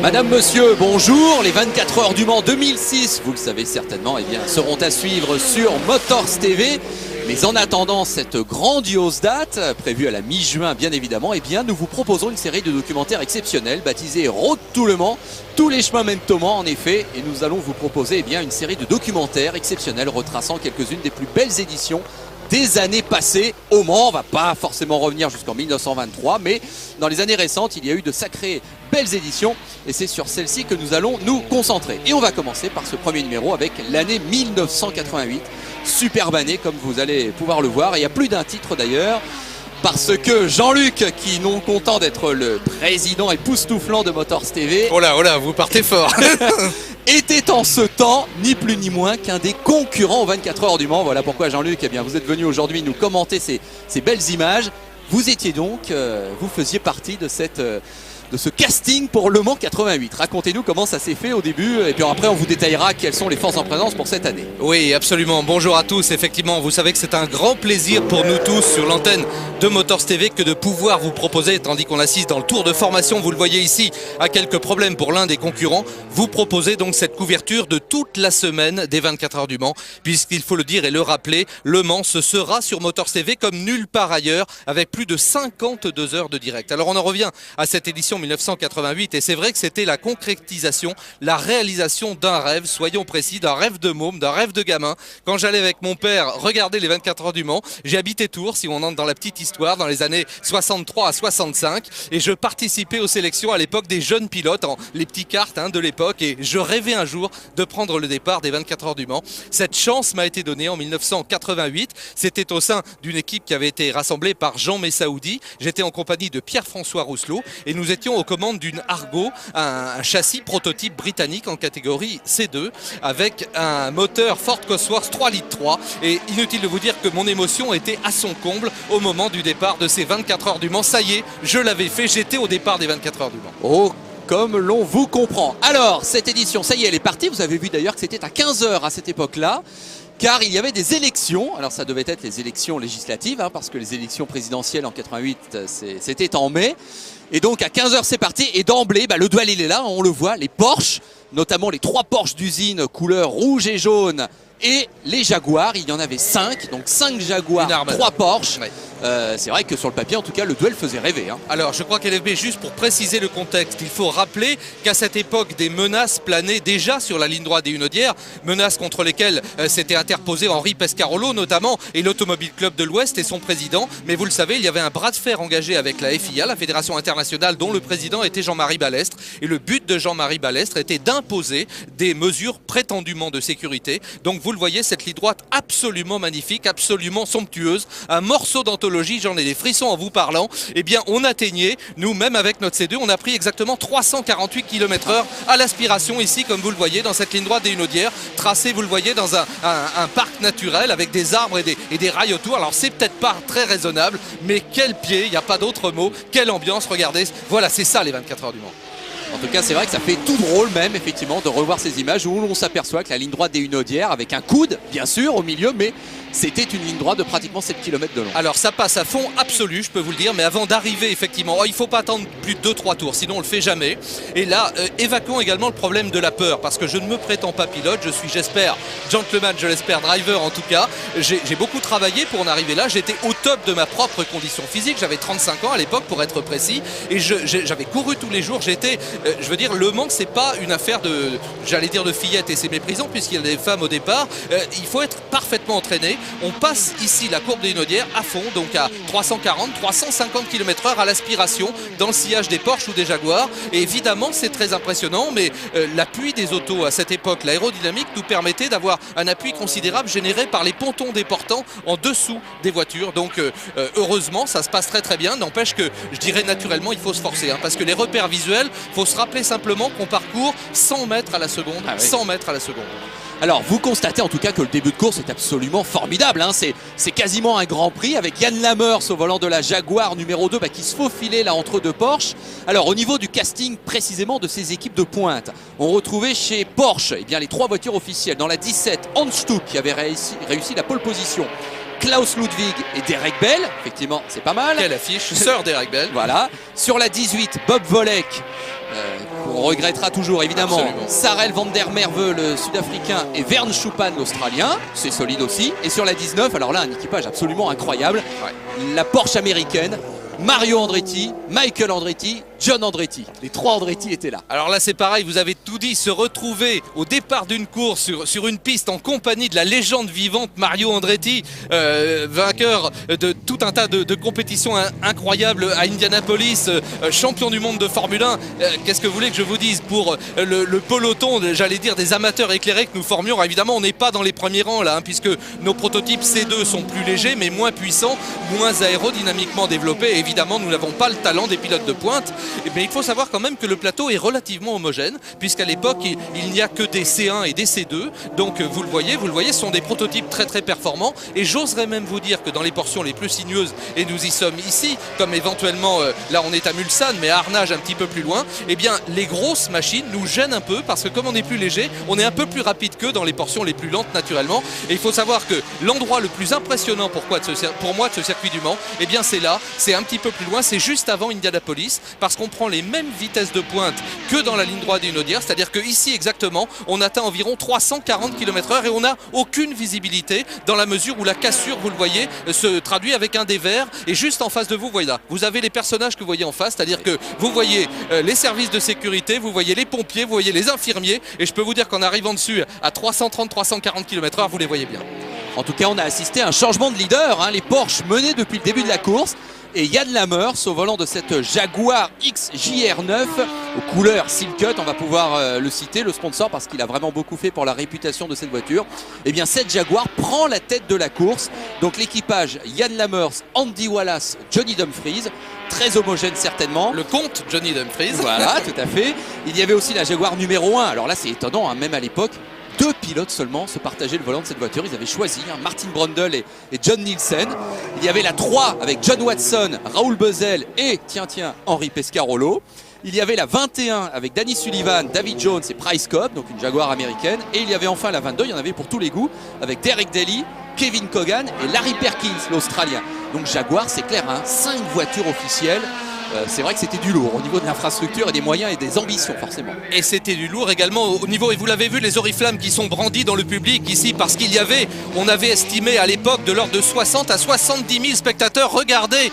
Madame, monsieur, bonjour. Les 24 heures du Mans 2006, vous le savez certainement, seront à suivre sur Motors TV. Mais en attendant cette grandiose date, prévue à la mi-juin bien évidemment, nous vous proposons une série de documentaires exceptionnels baptisée Road to Le Mans. Tous les chemins mènent au Mans en effet, et nous allons vous proposer une série de documentaires exceptionnels retraçant quelques-unes des plus belles éditions des années passées au Mans. On va pas forcément revenir jusqu'en 1923, mais dans les années récentes, il y a eu de sacrées belles éditions et c'est sur celle-ci que nous allons nous concentrer. Et on va commencer par ce premier numéro avec l'année 1988. Superbe année comme vous allez pouvoir le voir. Et il y a plus d'un titre d'ailleurs. Parce que Jean-Luc, qui non content d'être le président époustouflant de Motors TV, oh là, vous partez fort, était en ce temps ni plus ni moins qu'un des concurrents aux 24 heures du Mans. Voilà pourquoi Jean-Luc, vous êtes venu aujourd'hui nous commenter ces belles images. Vous étiez donc, vous faisiez partie de ce casting pour Le Mans 88. Racontez-nous comment ça s'est fait au début et puis après on vous détaillera quelles sont les forces en présence pour cette année. Oui, absolument. Bonjour à tous. Effectivement, vous savez que c'est un grand plaisir pour nous tous sur l'antenne de Motors TV que de pouvoir vous proposer, tandis qu'on assiste dans le tour de formation, vous le voyez ici, à quelques problèmes pour l'un des concurrents, vous proposez donc cette couverture de toute la semaine des 24 heures du Mans, puisqu'il faut le dire et le rappeler, Le Mans, ce sera sur Motors TV comme nulle part ailleurs, avec plus de 52 heures de direct. Alors on en revient à cette édition 1988 et c'est vrai que c'était la concrétisation, la réalisation d'un rêve, soyons précis, d'un rêve de môme, d'un rêve de gamin. Quand j'allais avec mon père regarder les 24 heures du Mans, j'ai habité Tours, si on entre dans la petite histoire, dans les années 63 à 65 et je participais aux sélections à l'époque des jeunes pilotes, les petits karts de l'époque, et je rêvais un jour de prendre le départ des 24 heures du Mans. Cette chance m'a été donnée en 1988, c'était au sein d'une équipe qui avait été rassemblée par Jean Messaoudi. J'étais en compagnie de Pierre-François Rousselot et nous étions aux commandes d'une Argo, un châssis prototype britannique en catégorie C2 avec un moteur Ford Cosworth 3 litres 3 et inutile de vous dire que mon émotion était à son comble au moment du départ de ces 24 heures du Mans. Ça y est, je l'avais fait, j'étais au départ des 24 heures du Mans. Oh, comme l'on vous comprend. Alors, cette édition, ça y est, elle est partie. Vous avez vu d'ailleurs que c'était à 15 h à cette époque-là. Car il y avait des élections, alors ça devait être les élections législatives, parce que les élections présidentielles en 88, c'était en mai. Et donc à 15 h c'est parti, et d'emblée, le duel il est là, on le voit, les Porsche, notamment les 3 Porsche d'usine couleur rouge et jaune, et les Jaguars, il y en avait 5, donc 5 Jaguars, 3 Porsche. Ouais. C'est vrai que sur le papier, en tout cas, le duel faisait rêver. Alors, je crois qu'LFB, juste pour préciser le contexte, il faut rappeler qu'à cette époque, des menaces planaient déjà sur la ligne droite des Hunaudières, menaces contre lesquelles s'était interposé Henri Pescarolo notamment, et l'Automobile Club de l'Ouest et son président. Mais vous le savez, il y avait un bras de fer engagé avec la FIA, la Fédération Internationale, dont le président était Jean-Marie Balestre. Et le but de Jean-Marie Balestre était d'imposer des mesures prétendument de sécurité. Donc, vous le voyez, cette ligne droite absolument magnifique, absolument somptueuse, un morceau d'anthologie, j'en ai des frissons en vous parlant. Eh bien, on atteignait, nous, même avec notre C2, on a pris exactement 348 km/h à l'aspiration ici, comme vous le voyez, dans cette ligne droite des Hunaudières, tracée, vous le voyez, dans un parc naturel avec des arbres et des rails autour. Alors, c'est peut-être pas très raisonnable, mais quel pied, il n'y a pas d'autre mot, quelle ambiance, regardez, voilà, c'est ça les 24 heures du Mans. En tout cas, c'est vrai que ça fait tout drôle même, effectivement, de revoir ces images où l'on s'aperçoit que la ligne droite des Hunaudières, avec un coude, bien sûr, au milieu, mais c'était une ligne droite de pratiquement 7 km de long. Alors, ça passe à fond absolu, je peux vous le dire, mais avant d'arriver, effectivement, il ne faut pas attendre plus de 2-3 tours, sinon on ne le fait jamais. Et là, évacuons également le problème de la peur, parce que je ne me prétends pas pilote, je suis, j'espère, gentleman, je l'espère, driver en tout cas. J'ai beaucoup travaillé pour en arriver là, j'étais au top de ma propre condition physique, j'avais 35 ans à l'époque pour être précis, et j'avais couru tous les jours, j'étais... je veux dire, Le Mans, c'est pas une affaire de fillettes, et c'est méprisant puisqu'il y a des femmes au départ. Il faut être parfaitement entraîné. On passe ici la courbe des Hunaudières à fond, donc à 340, 350 km/h à l'aspiration dans le sillage des Porsche ou des Jaguars. Et évidemment, c'est très impressionnant, mais l'appui des autos à cette époque, l'aérodynamique nous permettait d'avoir un appui considérable généré par les pontons déportants en dessous des voitures. Donc, heureusement, ça se passe très très bien. N'empêche que, je dirais naturellement, il faut se forcer, parce que les repères visuels, il faut se rappeler simplement qu'on parcourt 100 mètres à la seconde. Ah oui. 100 mètres à la seconde. Alors, vous constatez en tout cas que le début de course est absolument formidable. C'est quasiment un grand prix avec Yann Lamers au volant de la Jaguar numéro 2 qui se faufilait là entre 2 Porsche. Alors, au niveau du casting précisément de ces équipes de pointe, on retrouvait chez Porsche les 3 voitures officielles. Dans la 17, Hans Stuck qui avait réussi la pole position. Klaus Ludwig et Derek Bell, effectivement c'est pas mal. Quelle affiche, sœur Derek Bell. Voilà. Sur la 18, Bob Volek, qu'on regrettera toujours évidemment Absolument. Sarel van der Merwe, le sud-africain, et Vern Schuppan, l'australien. C'est solide aussi. Et sur la 19, alors là, un équipage absolument incroyable. Ouais. La Porsche américaine, Mario Andretti, Michael Andretti, John Andretti. Les trois Andretti étaient là. Alors là c'est pareil, vous avez tout dit, se retrouver au départ d'une course sur une piste en compagnie de la légende vivante Mario Andretti, vainqueur de tout un tas de compétitions incroyables à Indianapolis, champion du monde de Formule 1. Qu'est-ce que vous voulez que je vous dise pour le peloton, j'allais dire des amateurs éclairés que nous formions. Alors, évidemment on n'est pas dans les premiers rangs là, puisque nos prototypes C2 sont plus légers mais moins puissants, moins aérodynamiquement développés. Évidemment nous n'avons pas le talent des pilotes de pointe. Mais il faut savoir quand même que le plateau est relativement homogène, puisqu'à l'époque il n'y a que des C1 et des C2. Donc vous le voyez, ce sont des prototypes très très performants. Et j'oserais même vous dire que dans les portions les plus sinueuses, et nous y sommes ici, comme éventuellement là on est à Mulsanne, mais à Arnage un petit peu plus loin, eh bien les grosses machines nous gênent un peu, parce que comme on est plus léger, on est un peu plus rapide qu'eux dans les portions les plus lentes naturellement. Et il faut savoir que l'endroit le plus impressionnant pour moi de ce circuit du Mans, eh bien c'est là, c'est un petit peu plus loin, c'est juste avant Indianapolis, parce qu'on prend les mêmes vitesses de pointe que dans la ligne droite d'une Audière, c'est-à-dire qu'ici exactement on atteint environ 340 km/h et on n'a aucune visibilité, dans la mesure où la cassure, vous le voyez, se traduit avec un dévers. Et juste en face de vous, voyez là, vous avez les personnages que vous voyez en face, c'est-à-dire que vous voyez les services de sécurité, vous voyez les pompiers, vous voyez les infirmiers, et je peux vous dire qu'en arrivant dessus à 330-340 km/h, vous les voyez bien. En tout cas, on a assisté à un changement de leader. Les Porsche menaient depuis le début de la course. Et Yann Lamers au volant de cette Jaguar XJR9 aux couleurs Silcut, on va pouvoir le citer, le sponsor, parce qu'il a vraiment beaucoup fait pour la réputation de cette voiture. Et bien cette Jaguar prend la tête de la course. Donc l'équipage Yann Lamers, Andy Wallace, Johnny Dumfries, très homogène certainement. Le comte Johnny Dumfries. Voilà, tout à fait. Il y avait aussi la Jaguar numéro 1. Alors là c'est étonnant, même à l'époque. 2 pilotes seulement se partageaient le volant de cette voiture. Ils avaient choisi Martin Brundle et John Nielsen. Il y avait la 3 avec John Watson, Raoul Bezel et Henri Pescarolo. Il y avait la 21 avec Danny Sullivan, David Jones et Price Cobb, donc une Jaguar américaine. Et il y avait enfin la 22, il y en avait pour tous les goûts, avec Derek Daly, Kevin Cogan et Larry Perkins, l'Australien. Donc Jaguar, c'est clair, 5 voitures officielles. C'est vrai que c'était du lourd au niveau de l'infrastructure et des moyens et des ambitions forcément. Et c'était du lourd également au niveau, et vous l'avez vu, les oriflammes qui sont brandis dans le public ici, parce qu'il y avait, on avait estimé à l'époque de l'ordre de 60 à 70 000 spectateurs. Regardez,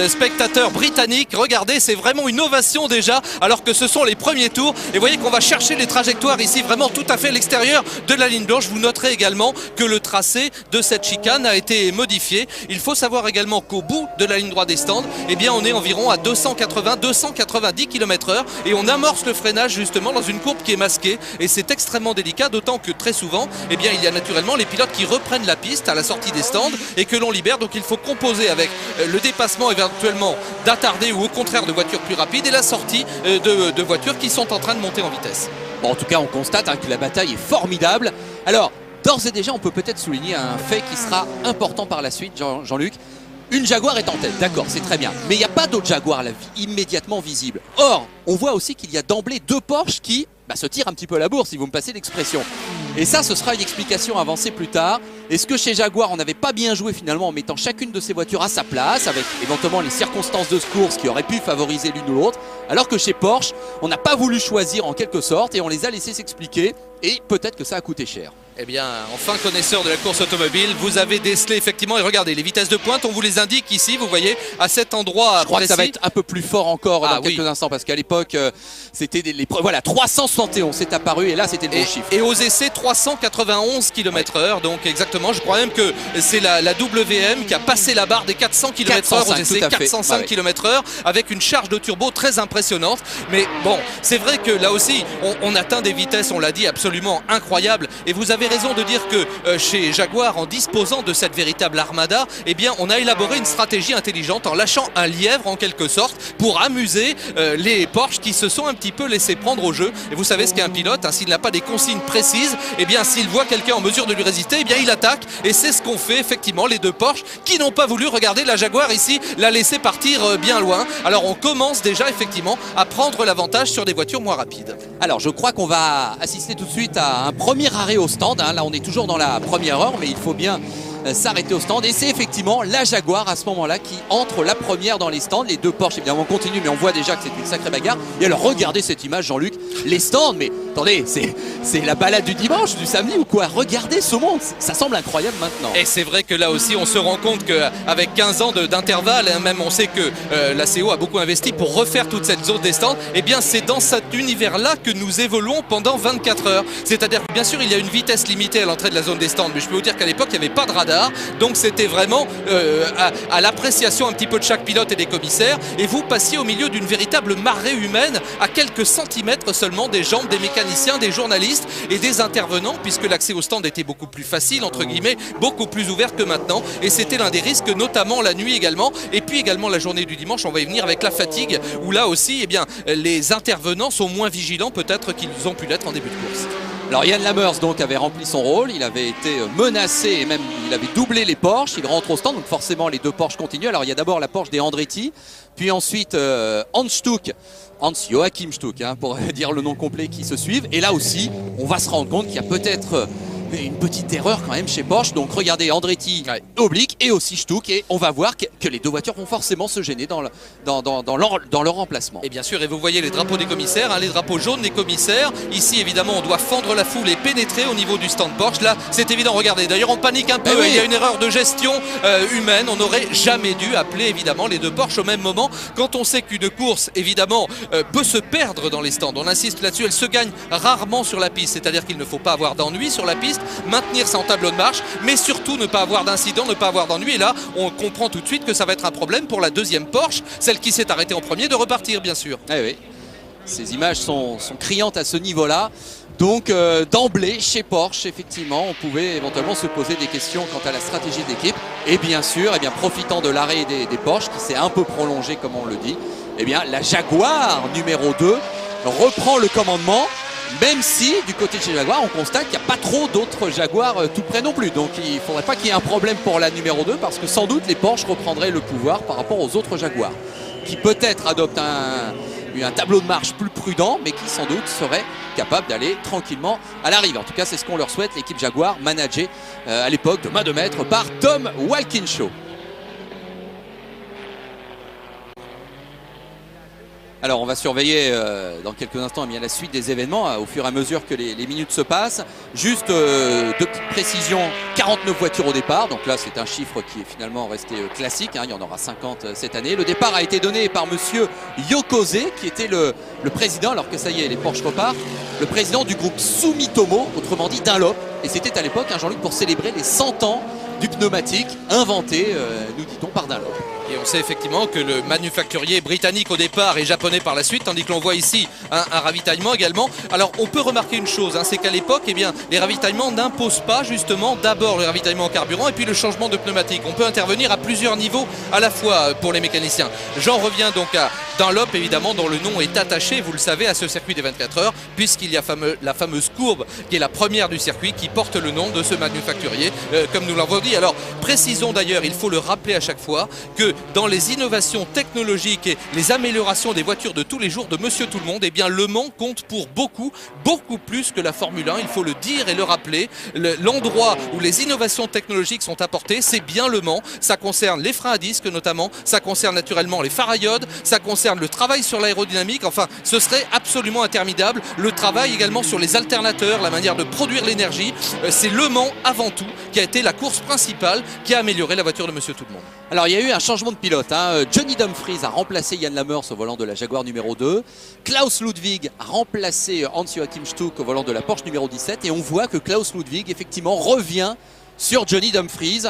spectateurs britanniques, regardez, c'est vraiment une ovation déjà, alors que ce sont les premiers tours. Et vous voyez qu'on va chercher les trajectoires ici, vraiment tout à fait à l'extérieur de la ligne blanche. Vous noterez également que le tracé de cette chicane a été modifié. Il faut savoir également qu'au bout de la ligne droite des stands, eh bien on est environ à 290 km/h et on amorce le freinage justement dans une courbe qui est masquée, et c'est extrêmement délicat, d'autant que très souvent eh bien, il y a naturellement les pilotes qui reprennent la piste à la sortie des stands et que l'on libère. Donc il faut composer avec le dépassement éventuellement d'attardés ou au contraire de voitures plus rapides, et la sortie de voitures qui sont en train de monter en vitesse. Bon, en tout cas on constate que la bataille est formidable. Alors d'ores et déjà on peut peut-être souligner un fait qui sera important par la suite, Jean-Luc. Une Jaguar est en tête, d'accord, c'est très bien. Mais il n'y a pas d'autre Jaguar là, immédiatement visible. Or, on voit aussi qu'il y a d'emblée 2 Porsche qui se tirent un petit peu la bourse, si vous me passez l'expression. Et ça, ce sera une explication avancée plus tard. Est-ce que chez Jaguar, on n'avait pas bien joué finalement en mettant chacune de ces voitures à sa place, avec éventuellement les circonstances de course qui auraient pu favoriser l'une ou l'autre, alors que chez Porsche, on n'a pas voulu choisir en quelque sorte et on les a laissés s'expliquer, et peut-être que ça a coûté cher. Eh bien, enfin connaisseur de la course automobile, vous avez décelé effectivement, et regardez, les vitesses de pointe, on vous les indique ici, vous voyez, à cet endroit Je crois précis. que ça va être un peu plus fort encore dans quelques instants, parce qu'à l'époque, c'était voilà, 371, c'est apparu, et là, c'était le bon chiffre. Et aux essais, 391 km/h, donc exactement, je crois même que c'est la WM qui a passé la barre des 400 km/h aux essais, 405 km/h, avec une charge de turbo très impressionnante. Mais bon, c'est vrai que là aussi, on atteint des vitesses, on l'a dit, absolument incroyables, et vous avez raison de dire que chez Jaguar, en disposant de cette véritable armada, eh bien on a élaboré une stratégie intelligente en lâchant un lièvre en quelque sorte pour amuser les Porsche qui se sont un petit peu laissés prendre au jeu. Et vous savez ce qu'est un pilote, s'il n'a pas des consignes précises, eh bien s'il voit quelqu'un en mesure de lui résister, eh bien il attaque, et c'est ce qu'ont fait effectivement les 2 Porsche qui n'ont pas voulu regarder la Jaguar ici, la laisser partir bien loin. Alors on commence déjà effectivement à prendre l'avantage sur des voitures moins rapides. Alors je crois qu'on va assister tout de suite à un premier arrêt au stand. Là on est toujours dans la première heure, mais il faut bien s'arrêter au stand. Et c'est effectivement la Jaguar à ce moment-là qui entre la première dans les stands. Les deux Porsche évidemment continuent, mais on voit déjà que c'est une sacrée bagarre. Et alors regardez cette image, Jean-Luc, les stands, mais attendez, c'est la balade du dimanche, du samedi ou quoi? Regardez ce monde, ça semble incroyable maintenant. Et c'est vrai que là aussi on se rend compte qu'avec 15 ans d'intervalle, même on sait que la CO a beaucoup investi pour refaire toute cette zone des stands. Et bien c'est dans cet univers-là que nous évoluons pendant 24 heures. C'est-à-dire que bien sûr il y a une vitesse limitée à l'entrée de la zone des stands, mais je peux vous dire qu'à l'époque il n'y avait pas de radar, donc c'était vraiment à l'appréciation un petit peu de chaque pilote et des commissaires, et vous passiez au milieu d'une véritable marée humaine à quelques centimètres seulement des jambes des mécaniciens, des journalistes et des intervenants, puisque l'accès au stand était beaucoup plus facile, entre guillemets, beaucoup plus ouvert que maintenant, et c'était l'un des risques, notamment la nuit également, et puis également la journée du dimanche, on va y venir avec la fatigue, où là aussi eh bien, les intervenants sont moins vigilants peut-être qu'ils ont pu l'être en début de course. Alors Yann Lammers donc avait rempli son rôle, il avait été menacé et même il avait doublé les Porsche, il rentre au stand, donc forcément les deux Porsche continuent. Alors il y a d'abord la Porsche des Andretti, puis ensuite Hans-Joachim Stuck, hein, pour dire le nom complet, qui se suivent. Et là aussi, on va se rendre compte qu'il y a peut-être une petite erreur quand même chez Porsche. Donc regardez, Andretti oblique et aussi Stuck, et on va voir que les deux voitures vont forcément se gêner dans leur emplacement. Et bien sûr, et vous voyez les drapeaux des commissaires, hein, les drapeaux jaunes des commissaires. Ici évidemment on doit fendre la foule et pénétrer au niveau du stand Porsche. Là c'est évident, regardez, d'ailleurs on panique un peu, il y a une erreur de gestion humaine. On n'aurait jamais dû appeler évidemment les deux Porsche au même moment, quand on sait qu'une course évidemment peut se perdre dans les stands. On insiste là-dessus, elle se gagne rarement sur la piste, c'est-à-dire qu'il ne faut pas avoir d'ennui sur la piste, maintenir ça en tableau de marche, mais surtout ne pas avoir d'incident, ne pas avoir d'ennui. Et là on comprend tout de suite que ça va être un problème pour la deuxième Porsche, celle qui s'est arrêtée en premier, de repartir bien sûr. Oui. Ces images sont criantes à ce niveau-là. Donc d'emblée chez Porsche, effectivement, on pouvait éventuellement se poser des questions quant à la stratégie de l'équipe. Et bien sûr, profitant de l'arrêt des Porsche qui s'est un peu prolongé comme on le dit, la Jaguar numéro 2 reprend le commandement. Même si du côté de chez Jaguar on constate qu'il n'y a pas trop d'autres Jaguars tout près non plus. Donc il ne faudrait pas qu'il y ait un problème pour la numéro 2, parce que sans doute les Porsche reprendraient le pouvoir par rapport aux autres Jaguars, qui peut-être adoptent un tableau de marche plus prudent, mais qui sans doute serait capable d'aller tranquillement à l'arrivée. En tout cas c'est ce qu'on leur souhaite, l'équipe Jaguar managée à l'époque de main de maître par Tom Walkinshaw. Alors on va surveiller dans quelques instants la suite des événements au fur et à mesure que les minutes se passent. Juste deux petites précisions, 49 voitures au départ, donc là c'est un chiffre qui est finalement resté classique, hein, il y en aura 50 cette année. Le départ a été donné par monsieur Yokose, qui était le président, alors que ça y est, les Porsche repartent, le président du groupe Sumitomo, autrement dit Dunlop, et c'était à l'époque, Jean-Luc, pour célébrer les 100 ans du pneumatique inventé, nous dit-on, par Dunlop. Et on sait effectivement que le manufacturier britannique au départ et japonais par la suite, tandis que l'on voit ici un ravitaillement également. Alors on peut remarquer une chose, hein, c'est qu'à l'époque, les ravitaillements n'imposent pas justement d'abord le ravitaillement en carburant et puis le changement de pneumatique. On peut intervenir à plusieurs niveaux à la fois pour les mécaniciens. J'en reviens donc à Dunlop, évidemment, dont le nom est attaché, vous le savez, à ce circuit des 24 heures, puisqu'il y a la fameuse courbe qui est la première du circuit qui porte le nom de ce manufacturier, comme nous l'avons dit. Alors précisons d'ailleurs, il faut le rappeler à chaque fois, que dans les innovations technologiques et les améliorations des voitures de tous les jours de Monsieur Tout-le-Monde, Le Mans compte pour beaucoup plus que la Formule 1, il faut le dire et le rappeler. L'endroit où les innovations technologiques sont apportées, c'est bien Le Mans. Ça concerne les freins à disque notamment, ça concerne naturellement les phares à iode, ça concerne le travail sur l'aérodynamique, enfin ce serait absolument interminable. Le travail également sur les alternateurs, la manière de produire l'énergie, c'est Le Mans avant tout qui a été la course principale qui a amélioré la voiture de Monsieur Tout-le-Monde. Alors il y a eu un changement de pilote, hein. Johnny Dumfries a remplacé Yann Lammers au volant de la Jaguar numéro 2. Klaus Ludwig a remplacé Hans-Joachim Stuck au volant de la Porsche numéro 17. Et on voit que Klaus Ludwig effectivement revient sur Johnny Dumfries.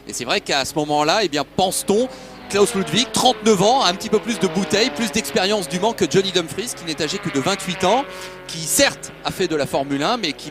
Et c'est vrai qu'à ce moment-là, pense-t-on, Klaus Ludwig, 39 ans, un petit peu plus de bouteilles, plus d'expérience du Mans que Johnny Dumfries, qui n'est âgé que de 28 ans, qui certes a fait de la Formule 1, mais qui,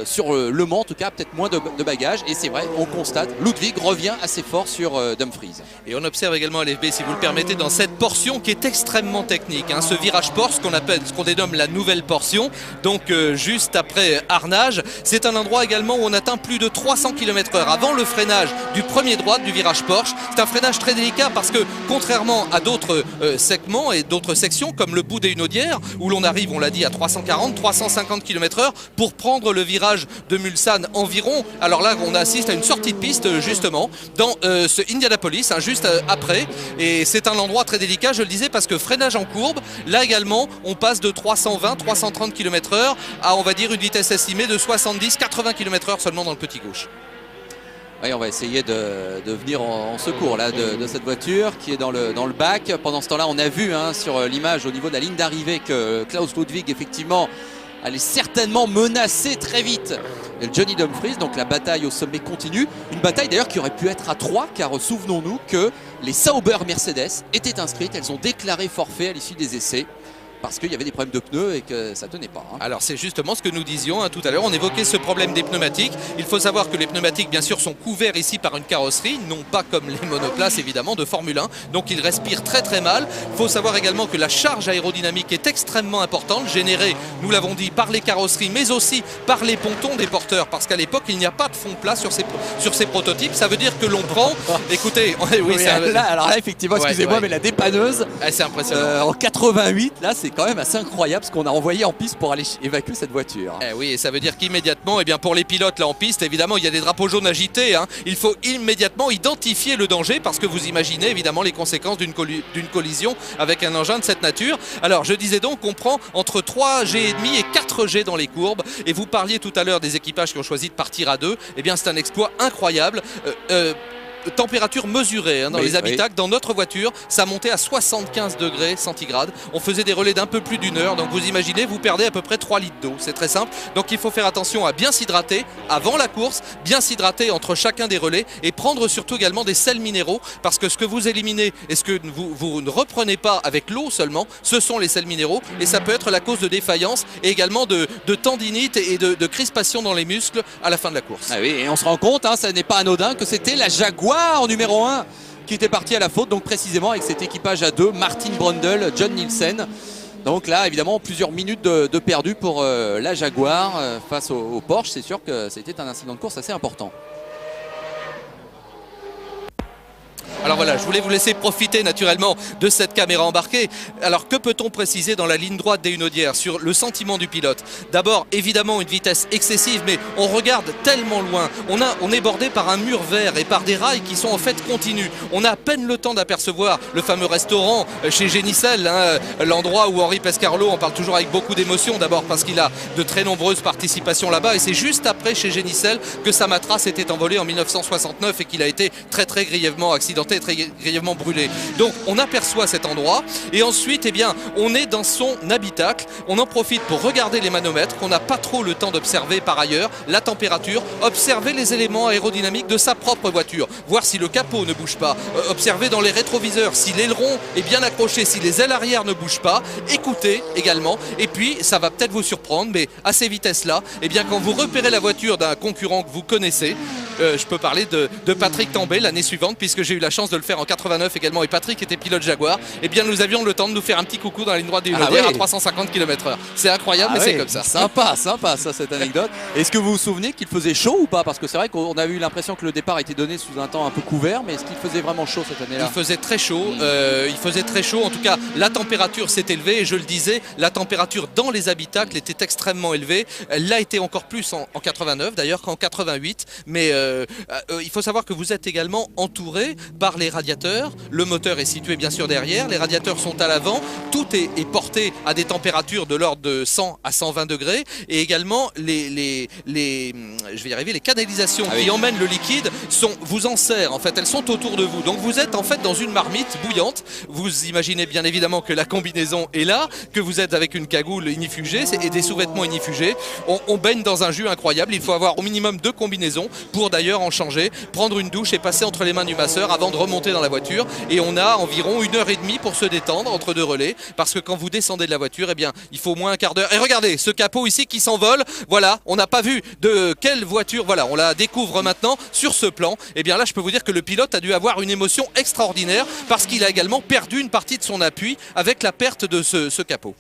sur Le Mans en tout cas, peut-être moins de bagages. Et c'est vrai, on constate, Ludwig revient assez fort sur Dumfries. Et on observe également à l'FB, si vous le permettez, dans cette portion qui est extrêmement technique, hein, ce virage Porsche, ce qu'on dénomme la nouvelle portion, donc juste après Arnage, c'est un endroit également où on atteint plus de 300 km/h avant le freinage du premier droite du virage Porsche. C'est un freinage très délicat parce que contrairement à d'autres segments et d'autres sections comme le bout des Hunaudières où l'on arrive, on l'a dit, à 340, 350 km/h pour prendre le virage de Mulsanne environ. Alors là, on assiste à une sortie de piste justement dans ce Indianapolis, hein, juste après. Et c'est un endroit très délicat, je le disais, parce que freinage en courbe. Là également, on passe de 320, 330 km/h à, on va dire, une vitesse estimée de 70, 80 km/h seulement dans le petit gauche. Oui, on va essayer de venir en secours là, de cette voiture qui est dans le bac. Pendant ce temps-là, on a vu hein, sur l'image au niveau de la ligne d'arrivée que Klaus Ludwig, effectivement, allait certainement menacer très vite Johnny Dumfries. Donc la bataille au sommet continue. Une bataille d'ailleurs qui aurait pu être à 3, car souvenons-nous que les Sauber Mercedes étaient inscrites. Elles ont déclaré forfait à l'issue des essais, parce qu'il y avait des problèmes de pneus et que ça tenait pas. Hein. Alors c'est justement ce que nous disions hein, tout à l'heure, on évoquait ce problème des pneumatiques. Il faut savoir que les pneumatiques bien sûr sont couverts ici par une carrosserie, non pas comme les monoplaces évidemment de Formule 1, donc ils respirent très très mal. Il faut savoir également que la charge aérodynamique est extrêmement importante, générée, nous l'avons dit, par les carrosseries mais aussi par les pontons des porteurs, parce qu'à l'époque il n'y a pas de fond plat sur ces prototypes. Ça veut dire que l'on prend, écoutez, oui, alors là effectivement, excusez-moi, mais la dépanneuse c'est impressionnant. En 88, là c'est quand même assez incroyable ce qu'on a envoyé en piste pour aller évacuer cette voiture. Oui, et ça veut dire qu'immédiatement, pour les pilotes là en piste, évidemment, il y a des drapeaux jaunes agités. Hein. Il faut immédiatement identifier le danger parce que vous imaginez évidemment les conséquences d'une collision avec un engin de cette nature. Alors, je disais donc qu'on prend entre 3G et demi et 4G dans les courbes. Et vous parliez tout à l'heure des équipages qui ont choisi de partir à 2. Eh bien, c'est un exploit incroyable. Température mesurée hein, dans les habitacles. Dans notre voiture, ça montait à 75 degrés centigrades. On faisait des relais d'un peu plus d'une heure. Donc vous imaginez, vous perdez à peu près 3 litres d'eau. C'est très simple. Donc il faut faire attention à bien s'hydrater avant la course, bien s'hydrater entre chacun des relais et prendre surtout également des sels minéraux, parce que ce que vous éliminez et ce que vous ne reprenez pas avec l'eau seulement, ce sont les sels minéraux, et ça peut être la cause de défaillance et également de tendinite et de crispation dans les muscles à la fin de la course. Ah oui, et on se rend compte, hein, ça n'est pas anodin, que c'était la Jaguar en numéro 1 qui était parti à la faute, donc précisément avec cet équipage à 2, Martin Brundle, John Nielsen. Donc là évidemment plusieurs minutes de perdu pour la Jaguar face au Porsche. C'est sûr que c'était un incident de course assez important. Alors voilà, je voulais vous laisser profiter naturellement de cette caméra embarquée. Alors que peut-on préciser dans la ligne droite des Hunaudières sur le sentiment du pilote? D'abord, évidemment, une vitesse excessive, mais on regarde tellement loin. On est bordé par un mur vert et par des rails qui sont en fait continus. On a à peine le temps d'apercevoir le fameux restaurant chez Génicel, hein, l'endroit où Henri Pescarolo en parle toujours avec beaucoup d'émotion. D'abord parce qu'il a de très nombreuses participations là-bas, et c'est juste après chez Génicel que sa Matra s'était envolée en 1969 et qu'il a été très très grièvement accidenté, très grièvement brûlé. Donc on aperçoit cet endroit et ensuite on est dans son habitacle. On en profite pour regarder les manomètres qu'on n'a pas trop le temps d'observer par ailleurs, la température, observer les éléments aérodynamiques de sa propre voiture, voir si le capot ne bouge pas, observer dans les rétroviseurs si l'aileron est bien accroché, si les ailes arrière ne bougent pas, écouter également. Et puis ça va peut-être vous surprendre, mais à ces vitesses là, quand vous repérez la voiture d'un concurrent que vous connaissez, je peux parler de Patrick Tambay l'année suivante, puisque j'ai eu la chance de le faire en 89 également, et Patrick était pilote Jaguar. Nous avions le temps de nous faire un petit coucou dans la ligne droite des Hunaudières à 350 km/h. C'est incroyable, mais c'est comme ça. Sympa ça, cette anecdote. Est-ce que vous vous souvenez qu'il faisait chaud ou pas? Parce que c'est vrai qu'on a eu l'impression que le départ était donné sous un temps un peu couvert, mais est-ce qu'il faisait vraiment chaud cette année-là? Il faisait très chaud, en tout cas la température s'est élevée, et je le disais, la température dans les habitacles était extrêmement élevée. Elle l'a été encore plus en 89 d'ailleurs qu'en 88, mais il faut savoir que vous êtes également entouré par les radiateurs. Le moteur est situé bien sûr derrière, les radiateurs sont à l'avant, tout est porté à des températures de l'ordre de 100 à 120 degrés, et également les canalisations qui emmènent le liquide vous enserrent en fait, elles sont autour de vous, donc vous êtes en fait dans une marmite bouillante. Vous imaginez bien évidemment que la combinaison est là, que vous êtes avec une cagoule inifugée et des sous-vêtements inifugés. On baigne dans un jus incroyable, il faut avoir au minimum 2 combinaisons pour d'ailleurs en changer, prendre une douche et passer entre les mains du masseur avant de remonter dans la voiture. Et on a environ 1h30 pour se détendre entre 2 relais, parce que quand vous descendez de la voiture, il faut au moins un quart d'heure. Et regardez ce capot ici qui s'envole, voilà, on n'a pas vu de quelle voiture, voilà, on la découvre maintenant sur ce plan. Et bien là, je peux vous dire que le pilote a dû avoir une émotion extraordinaire, parce qu'il a également perdu une partie de son appui avec la perte de ce capot.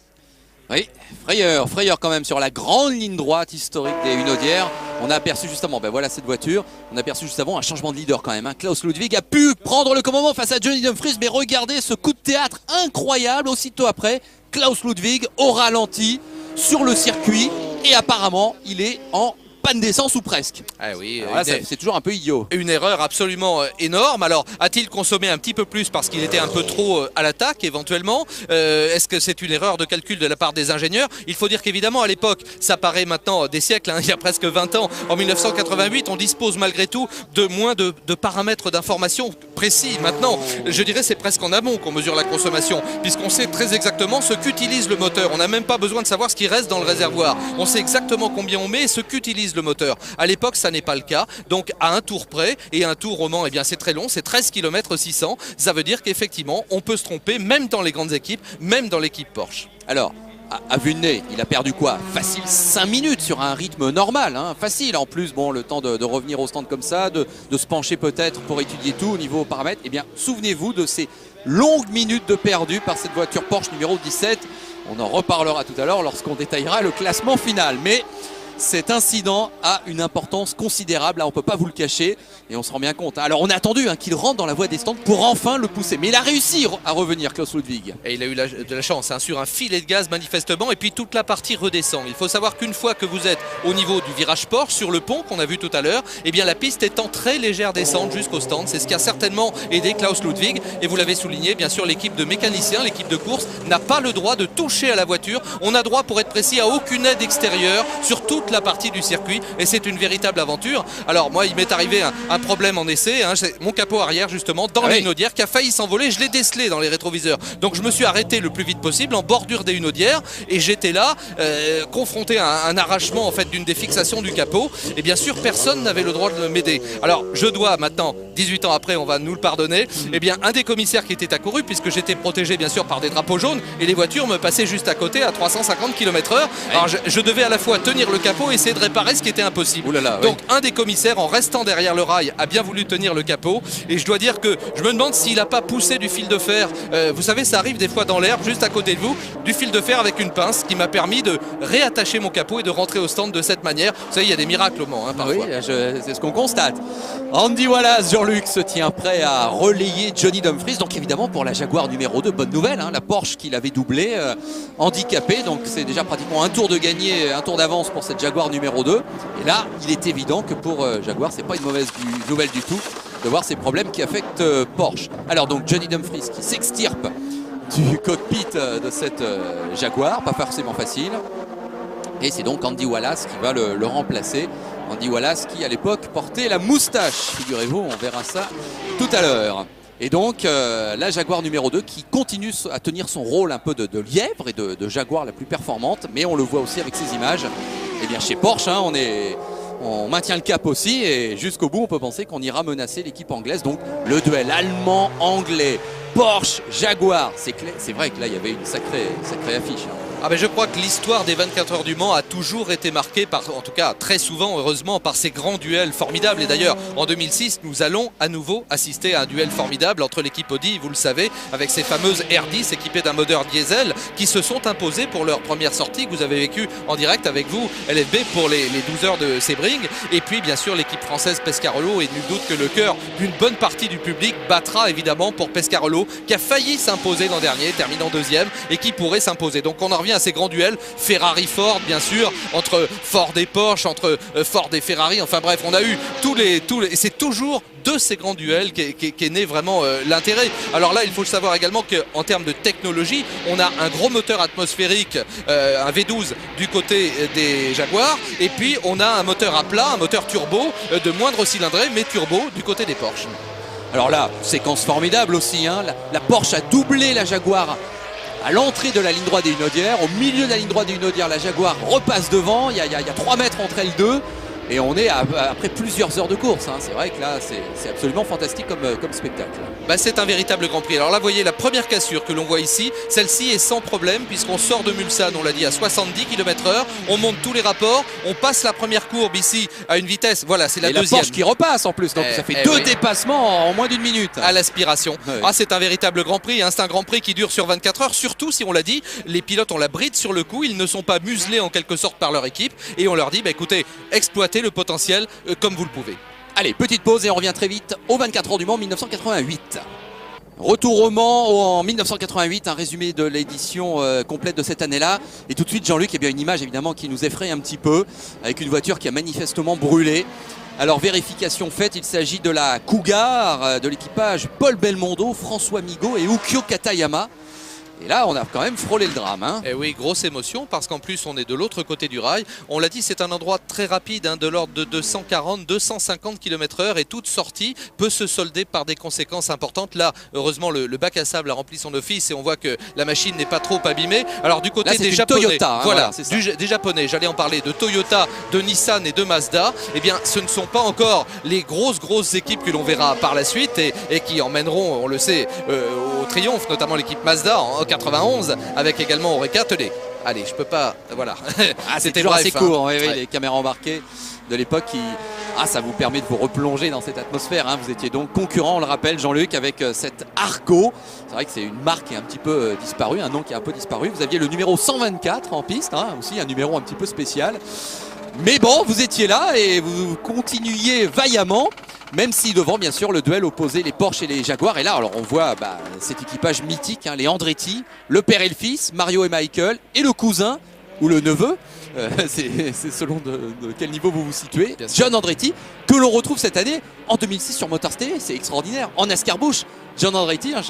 Oui, frayeur quand même sur la grande ligne droite historique des Hunaudières. On a aperçu justement, ben voilà cette voiture, on a aperçu juste avant un changement de leader quand même. Hein. Klaus Ludwig a pu prendre le commandement face à Johnny Dumfries, mais regardez ce coup de théâtre incroyable. Aussitôt après, Klaus Ludwig au ralenti sur le circuit et apparemment il est en panne d'essence ou presque. Ah oui, c'est toujours un peu idiot. Une erreur absolument énorme. Alors, a-t-il consommé un petit peu plus parce qu'il était un peu trop à l'attaque éventuellement? Est-ce que c'est une erreur de calcul de la part des ingénieurs? Il faut dire qu'évidemment, à l'époque, ça paraît maintenant des siècles, hein, il y a presque 20 ans, en 1988, on dispose malgré tout de moins de paramètres d'information précis. Maintenant, je dirais c'est presque en amont qu'on mesure la consommation, puisqu'on sait très exactement ce qu'utilise le moteur. On n'a même pas besoin de savoir ce qui reste dans le réservoir. On sait exactement combien on met et ce qu'utilise le moteur. À l'époque, ça n'est pas le cas. Donc, à un tour près, et un tour au Mans, eh bien, c'est très long, c'est 13 km 600. Ça veut dire qu'effectivement, on peut se tromper, même dans les grandes équipes, même dans l'équipe Porsche. Alors, à vue de nez, il a perdu quoi? Facile 5 minutes sur un rythme normal, hein, facile. En plus, bon, le temps de revenir au stand comme ça, de se pencher peut-être pour étudier tout au niveau paramètres. Eh bien, souvenez-vous de ces longues minutes de perdu par cette voiture Porsche numéro 17. On en reparlera tout à l'heure lorsqu'on détaillera le classement final. Mais cet incident a une importance considérable, là on ne peut pas vous le cacher et on se rend bien compte. Alors on a attendu qu'il rentre dans la voie des stands pour enfin le pousser, mais il a réussi à revenir, Klaus Ludwig. Et il a eu de la chance, hein, sur un filet de gaz manifestement, et puis toute la partie redescend. Il faut savoir qu'une fois que vous êtes au niveau du virage Porsche, sur le pont qu'on a vu tout à l'heure, eh bien la piste est en très légère descente jusqu'au stand. C'est ce qui a certainement aidé Klaus Ludwig, et vous l'avez souligné, bien sûr l'équipe de mécaniciens, l'équipe de course n'a pas le droit de toucher à la voiture. On a droit, pour être précis, à aucune aide extérieure sur toute la partie du circuit, et c'est une véritable aventure. Alors moi, il m'est arrivé un problème en essai, hein, c'est mon capot arrière justement dans les hunaudières qui a failli s'envoler. Je l'ai décelé dans les rétroviseurs, donc je me suis arrêté le plus vite possible en bordure des hunaudières, et j'étais là confronté à un arrachement en fait d'une des fixations du capot, et bien sûr personne n'avait le droit de m'aider. Alors je dois maintenant, 18 ans après, on va nous le pardonner, et bien un des commissaires qui était accouru, puisque j'étais protégé bien sûr par des drapeaux jaunes, et les voitures me passaient juste à côté à 350 km/h. Alors je devais à la fois tenir le capot et essayer de réparer ce qui était impossible. Oulala, donc un des commissaires, en restant derrière le rail, a bien voulu tenir le capot, et je dois dire que je me demande s'il n'a pas poussé du fil de fer. Vous savez, ça arrive des fois dans l'herbe juste à côté de vous, du fil de fer avec une pince qui m'a permis de réattacher mon capot et de rentrer au stand de cette manière. Vous savez, il y a des miracles au Mans, hein, parfois. Oui, c'est ce qu'on constate. Andy Wallace, Jean-Luc se tient prêt à relayer Johnny Dumfries. Donc évidemment pour la Jaguar numéro 2, bonne nouvelle, hein, la Porsche qui l'avait doublé, handicapée. Donc c'est déjà pratiquement un tour de gagné, un tour d'avance pour cette Jaguar numéro 2. Et là, il est évident que pour Jaguar, c'est pas une mauvaise nouvelle du tout de voir ces problèmes qui affectent Porsche. Alors donc Johnny Dumfries qui s'extirpe du cockpit de cette Jaguar, pas forcément facile. Et c'est donc Andy Wallace qui va le remplacer. Andy Wallace qui à l'époque portait la moustache, figurez-vous, on verra ça tout à l'heure. Et donc la Jaguar numéro 2 qui continue à tenir son rôle un peu de lièvre et de Jaguar la plus performante, mais on le voit aussi avec ces images. Et bien chez Porsche, hein, on maintient le cap aussi, et jusqu'au bout on peut penser qu'on ira menacer l'équipe anglaise. Donc le duel allemand-anglais, Porsche, Jaguar, c'est vrai que là il y avait une sacrée affiche. Hein. Ah ben je crois que l'histoire des 24 heures du Mans a toujours été marquée par, en tout cas très souvent heureusement, par ces grands duels formidables. Et d'ailleurs en 2006 nous allons à nouveau assister à un duel formidable entre l'équipe Audi, vous le savez, avec ces fameuses R10 équipées d'un moteur diesel qui se sont imposées pour leur première sortie que vous avez vécu en direct avec vous, LFB, pour les 12 heures de Sebring. Et puis bien sûr l'équipe française Pescarolo, et nul doute que le cœur d'une bonne partie du public battra évidemment pour Pescarolo, qui a failli s'imposer l'an dernier, terminant deuxième, et qui pourrait s'imposer. Donc on en revient à ces grands duels, Ferrari-Ford bien sûr, entre Ford et Porsche, entre Ford et Ferrari, enfin bref, on a eu tous les c'est toujours de ces grands duels qu'est né vraiment l'intérêt. Alors là, il faut le savoir également qu'en termes de technologie, on a un gros moteur atmosphérique, un V12 du côté des Jaguars, et puis on a un moteur à plat, un moteur turbo de moindre cylindrée, mais turbo du côté des Porsche. Alors là, séquence formidable aussi, hein. La Porsche a doublé la Jaguar à l'entrée de la ligne droite des hunaudières. Au milieu de la ligne droite des hunaudières, la Jaguar repasse devant. Il y a 3 mètres entre elles deux. Et on est après plusieurs heures de course, hein. C'est vrai que là c'est absolument fantastique comme spectacle. Bah, c'est un véritable Grand Prix. Alors là vous voyez la première cassure que l'on voit ici, celle-ci est sans problème puisqu'on sort de Mulsanne, on l'a dit, à 70 km/h, on monte tous les rapports, on passe la première courbe ici à une vitesse, voilà, c'est la deuxième. La Porsche qui repasse en plus, donc ça fait deux dépassements en moins d'une minute. À l'aspiration. Ah, c'est un véritable Grand Prix, hein. C'est un Grand Prix qui dure sur 24 heures, surtout si on l'a dit, les pilotes ont la bride sur le coup, ils ne sont pas muselés en quelque sorte par leur équipe, et on leur dit bah, écoutez, exploitez exploiter le potentiel comme vous le pouvez. Allez, petite pause et on revient très vite aux 24 heures du Mans 1988. Retour au Mans en 1988, un résumé de l'édition complète de cette année-là. Et tout de suite, Jean-Luc, une image évidemment qui nous effraie un petit peu, avec une voiture qui a manifestement brûlé. Alors, vérification faite, il s'agit de la Cougar, de l'équipage Paul Belmondo, François Migaud et Ukyo Katayama. Et là, on a quand même frôlé le drame. Hein. Et oui, grosse émotion parce qu'en plus, on est de l'autre côté du rail. On l'a dit, c'est un endroit très rapide, de l'ordre de 240-250 km/h et toute sortie peut se solder par des conséquences importantes. Là, heureusement, le bac à sable a rempli son office et on voit que la machine n'est pas trop abîmée. Alors, du côté là, des Japonais, Toyota, hein, voilà, des Japonais, j'allais en parler de Toyota, de Nissan et de Mazda. Eh bien, ce ne sont pas encore les grosses équipes que l'on verra par la suite et qui emmèneront, on le sait, au triomphe, notamment l'équipe Mazda en 91 avec également Oreca Telé. Allez, je peux pas, voilà. C'était assez court, oui, les caméras embarquées de l'époque qui... ça vous permet de vous replonger dans cette atmosphère. Hein. Vous étiez donc concurrent, on le rappelle, Jean-Luc, avec cette Argo. C'est vrai que c'est une marque qui est un petit peu disparue, un nom qui est un peu disparu. Vous aviez le numéro 124 en piste, hein, aussi un numéro un petit peu spécial. Mais bon, vous étiez là et vous continuiez vaillamment. Même si devant, bien sûr, le duel opposait les Porsche et les Jaguars. Et là, alors on voit cet équipage mythique, hein, les Andretti, le père et le fils, Mario et Michael, et le cousin ou le neveu. C'est selon de quel niveau vous vous situez. John Andretti, que l'on retrouve cette année en 2006 sur Motors TV. C'est extraordinaire. En NASCAR Busch. John Andretti, hein,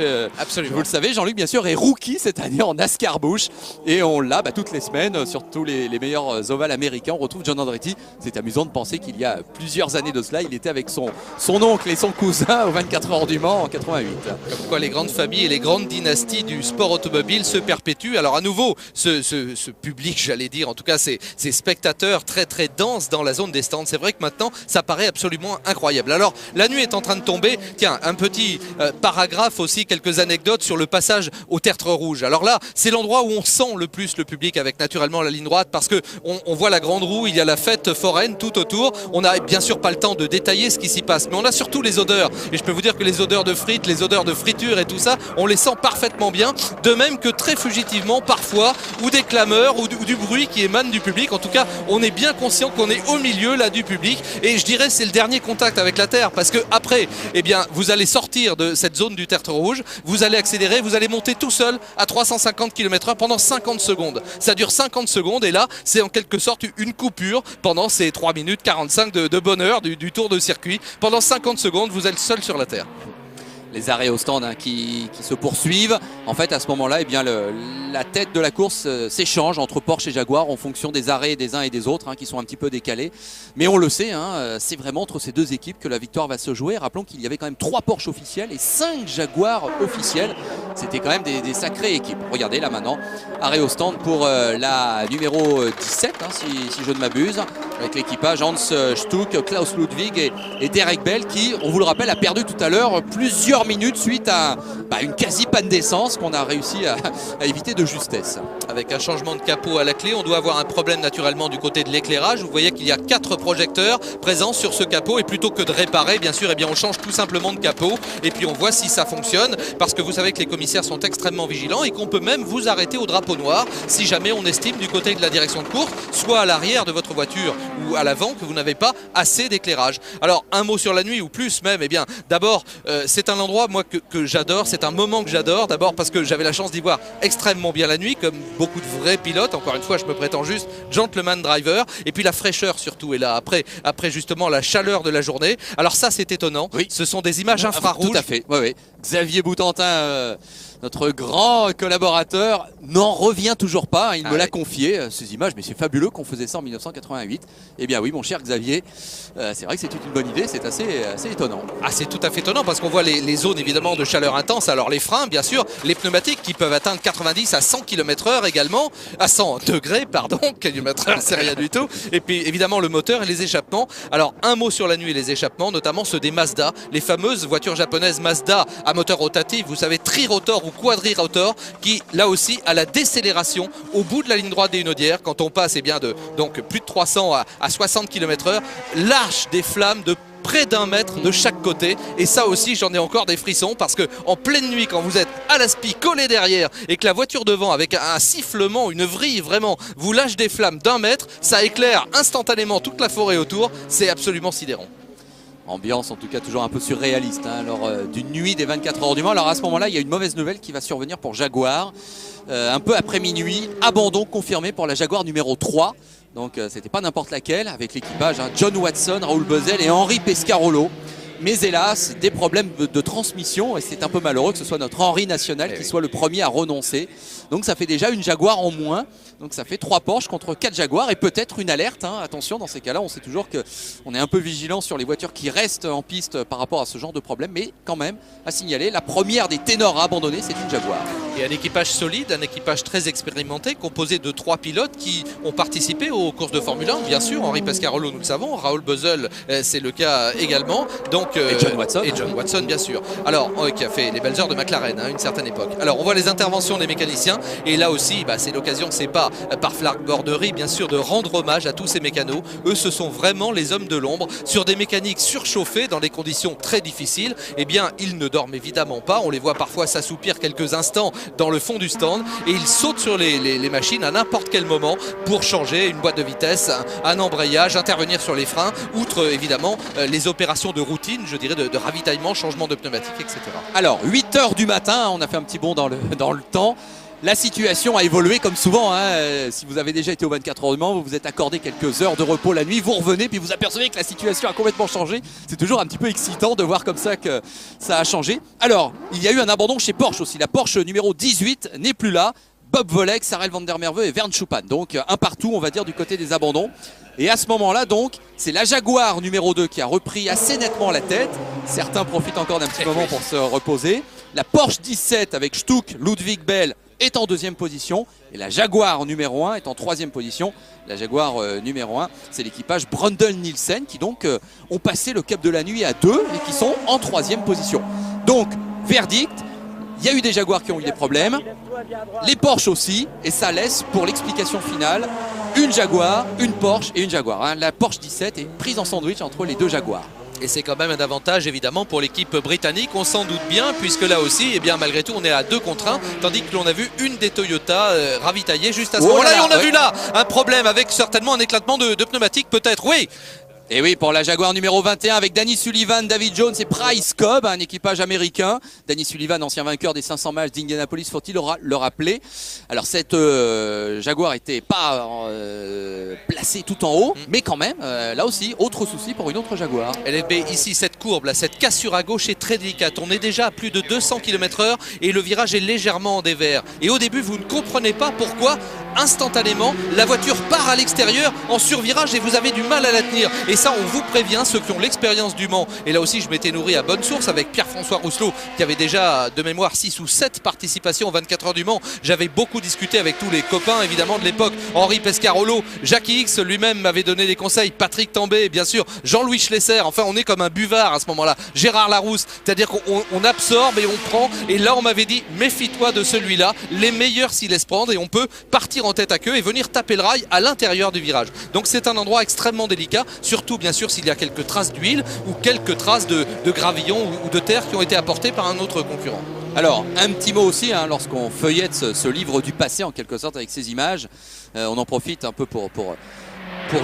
vous le savez, Jean-Luc, bien sûr, est rookie cette année en NASCAR Busch. Et on l'a toutes les semaines sur tous les meilleurs ovales américains. On retrouve John Andretti. C'est amusant de penser qu'il y a plusieurs années de cela, il était avec son oncle et son cousin aux 24 heures du Mans en 88. Comme quoi les grandes familles et les grandes dynasties du sport automobile se perpétuent. Alors à nouveau, ce public, j'allais dire, en tout cas ces spectateurs très denses dans la zone des stands. C'est vrai que maintenant, ça paraît absolument incroyable. Alors la nuit est en train de tomber. Tiens, un petit paragraphe aussi, quelques anecdotes sur le passage au tertre rouge. Alors là, c'est l'endroit où on sent le plus le public avec naturellement la ligne droite parce que on voit la grande roue, il y a la fête foraine tout autour. On n'a bien sûr pas le temps de détailler ce qui s'y passe, mais on a surtout les odeurs. Et je peux vous dire que les odeurs de frites, les odeurs de friture et tout ça, on les sent parfaitement bien. De même que très fugitivement parfois, ou des clameurs, ou du bruit qui émane du public. En tout cas, on est bien conscient qu'on est au milieu là du public. Et je dirais c'est le dernier contact avec la terre parce que après, eh bien, vous allez sortir de cette zone du tertre rouge, vous allez accélérer, vous allez monter tout seul à 350 km/h pendant 50 secondes. Ça dure 50 secondes et là, c'est en quelque sorte une coupure pendant ces 3 minutes 45 de bonheur du tour de circuit. Pendant 50 secondes, vous êtes seul sur la terre. Les arrêts au stand qui se poursuivent. En fait, à ce moment-là, eh bien, la tête de la course s'échange entre Porsche et Jaguar en fonction des arrêts des uns et des autres qui sont un petit peu décalés. Mais on le sait, c'est vraiment entre ces deux équipes que la victoire va se jouer. Rappelons qu'il y avait quand même 3 Porsche officiels et 5 Jaguars officiels. C'était quand même des sacrées équipes. Regardez là maintenant, arrêt au stand pour la numéro 17, si je ne m'abuse, avec l'équipage Hans Stuck, Klaus Ludwig et Derek Bell qui, on vous le rappelle, a perdu tout à l'heure plusieurs minutes suite à une quasi panne d'essence qu'on a réussi à éviter de justesse. Avec un changement de capot à la clé, on doit avoir un problème naturellement du côté de l'éclairage. Vous voyez qu'il y a 4 projecteurs présents sur ce capot et plutôt que de réparer, bien sûr, eh bien, on change tout simplement de capot et puis on voit si ça fonctionne parce que vous savez que les commissaires sont extrêmement vigilants et qu'on peut même vous arrêter au drapeau noir si jamais on estime du côté de la direction de course, soit à l'arrière de votre voiture ou à l'avant, que vous n'avez pas assez d'éclairage. Alors un mot sur la nuit ou plus même, eh bien d'abord c'est un endroit moi que j'adore, c'est un moment que j'adore, d'abord parce que j'avais la chance d'y voir extrêmement bien la nuit comme beaucoup de vrais pilotes, encore une fois je me prétends juste gentleman driver, et puis la fraîcheur surtout est là après justement la chaleur de la journée. Alors ça c'est étonnant, oui. Ce sont des images infrarouges. Tout à fait, oui. Xavier Boutentin, notre grand collaborateur, n'en revient toujours pas. Il me l'a confié, ces images, mais c'est fabuleux qu'on faisait ça en 1988. Eh bien oui, mon cher Xavier, c'est vrai que c'est une bonne idée, c'est assez étonnant. C'est tout à fait étonnant parce qu'on voit les zones évidemment de chaleur intense. Alors les freins, bien sûr, les pneumatiques qui peuvent atteindre 90 à 100 km/h également, à 100 degrés, pardon, km/h, c'est rien du tout. Et puis évidemment le moteur et les échappements. Alors un mot sur la nuit et les échappements, notamment ceux des Mazda, les fameuses voitures japonaises Mazda à moteur rotatif, vous savez, tri-rotor ou quadri-rotor, qui là aussi a la décélération au bout de la ligne droite des Hunaudières quand on passe donc plus de 300 à 60 km/h, lâche des flammes de près d'1 mètre de chaque côté. Et ça aussi, j'en ai encore des frissons parce que en pleine nuit, quand vous êtes à la spie collé derrière et que la voiture devant, avec un sifflement, une vrille vraiment, vous lâche des flammes d'1 mètre, ça éclaire instantanément toute la forêt autour. C'est absolument sidérant. Ambiance en tout cas toujours un peu surréaliste lors d'une nuit des 24 heures du Mans. Alors à ce moment-là, il y a une mauvaise nouvelle qui va survenir pour Jaguar. Un peu après minuit, abandon confirmé pour la Jaguar numéro 3. Donc c'était pas n'importe laquelle, avec l'équipage John Watson, Raoul Boesel et Henri Pescarolo. Mais hélas, des problèmes de transmission et c'est un peu malheureux que ce soit notre Henri National qui soit le premier à renoncer. Donc ça fait déjà une Jaguar en moins. Donc ça fait 3 Porsche contre 4 Jaguars et peut-être une alerte. Attention, dans ces cas-là, on sait toujours qu'on est un peu vigilant sur les voitures qui restent en piste par rapport à ce genre de problème. Mais quand même, à signaler, la première des ténors à abandonner, c'est une Jaguar. Et un équipage solide, un équipage très expérimenté, composé de 3 pilotes qui ont participé aux courses de Formule 1, bien sûr. Henri Pescarolo, nous le savons. Raoul Boesel, c'est le cas également. Donc, et John Watson. Et John Watson, bien sûr. Alors, qui a fait les belles heures de McLaren à une certaine époque. Alors, on voit les interventions des mécaniciens. Et là aussi, c'est l'occasion, c'est pas par flagornerie, bien sûr, de rendre hommage à tous ces mécanos. Eux, ce sont vraiment les hommes de l'ombre. Sur des mécaniques surchauffées, dans des conditions très difficiles, eh bien, ils ne dorment évidemment pas. On les voit parfois s'assoupir quelques instants dans le fond du stand. Et ils sautent sur les machines à n'importe quel moment pour changer une boîte de vitesse, un embrayage, intervenir sur les freins, outre évidemment les opérations de routine, je dirais, de ravitaillement, changement de pneumatique, etc. Alors, 8 heures du matin, on a fait un petit bond dans le temps. La situation a évolué comme souvent. Si vous avez déjà été aux 24 heures du Mans, vous vous êtes accordé quelques heures de repos la nuit, vous revenez, puis vous apercevez que la situation a complètement changé. C'est toujours un petit peu excitant de voir comme ça que ça a changé. Alors, il y a eu un abandon chez Porsche aussi. La Porsche numéro 18 n'est plus là. Bob Volek, Sarel van der Merwe et Vern Schuppan. Donc un partout, on va dire, du côté des abandons. Et à ce moment-là, donc, c'est la Jaguar numéro 2 qui a repris assez nettement la tête. Certains profitent encore d'un petit moment pour se reposer. La Porsche 17 avec Stuck, Ludwig Bell est en 2e position. Et la Jaguar numéro 1 est en 3e position. La Jaguar numéro 1, c'est l'équipage Brundle-Nielsen qui donc ont passé le cap de la nuit à 2 et qui sont en 3e position. Donc, verdict. Il y a eu des Jaguars qui ont eu des problèmes, les Porsche aussi, et ça laisse pour l'explication finale une Jaguar, une Porsche et une Jaguar. La Porsche 17 est prise en sandwich entre les 2 Jaguars. Et c'est quand même un avantage évidemment pour l'équipe britannique, on s'en doute bien, puisque là aussi, malgré tout, on est à 2 contre 1, tandis que l'on a vu une des Toyota ravitaillée juste à ce moment-là. Et on a vu là un problème avec certainement un éclatement de pneumatique, peut-être, oui. Et oui, pour la Jaguar numéro 21 avec Danny Sullivan, David Jones et Price Cobb, un équipage américain. Danny Sullivan, ancien vainqueur des 500 miles d'Indianapolis, faut-il le rappeler. Alors cette Jaguar n'était pas placée tout en haut, mais quand même, là aussi, autre souci pour une autre Jaguar. LFB, ici, cette courbe, là, cette cassure à gauche est très délicate. On est déjà à plus de 200 km/h et le virage est légèrement en dévers. Et au début, vous ne comprenez pas pourquoi, instantanément, la voiture part à l'extérieur en survirage et vous avez du mal à la tenir. Et ça, on vous prévient, ceux qui ont l'expérience du Mans. Et là aussi, je m'étais nourri à bonne source avec Pierre-François Rousselot, qui avait déjà de mémoire 6 ou 7 participations aux 24 heures du Mans. J'avais beaucoup discuté avec tous les copains, évidemment, de l'époque. Henri Pescarolo, Jackie X lui-même m'avait donné des conseils. Patrick Tambay, bien sûr. Jean-Louis Schlesser. Enfin, on est comme un buvard à ce moment-là. Gérard Larousse. C'est-à-dire qu'on absorbe et on prend. Et là, on m'avait dit, méfie-toi de celui-là. Les meilleurs s'y laissent prendre et on peut partir en tête à queue et venir taper le rail à l'intérieur du virage. Donc, c'est un endroit extrêmement délicat. Surtout, bien sûr, s'il y a quelques traces d'huile ou quelques traces de gravillon ou de terre qui ont été apportées par un autre concurrent. Alors, un petit mot aussi, lorsqu'on feuillette ce livre du passé, en quelque sorte, avec ces images, on en profite un peu pour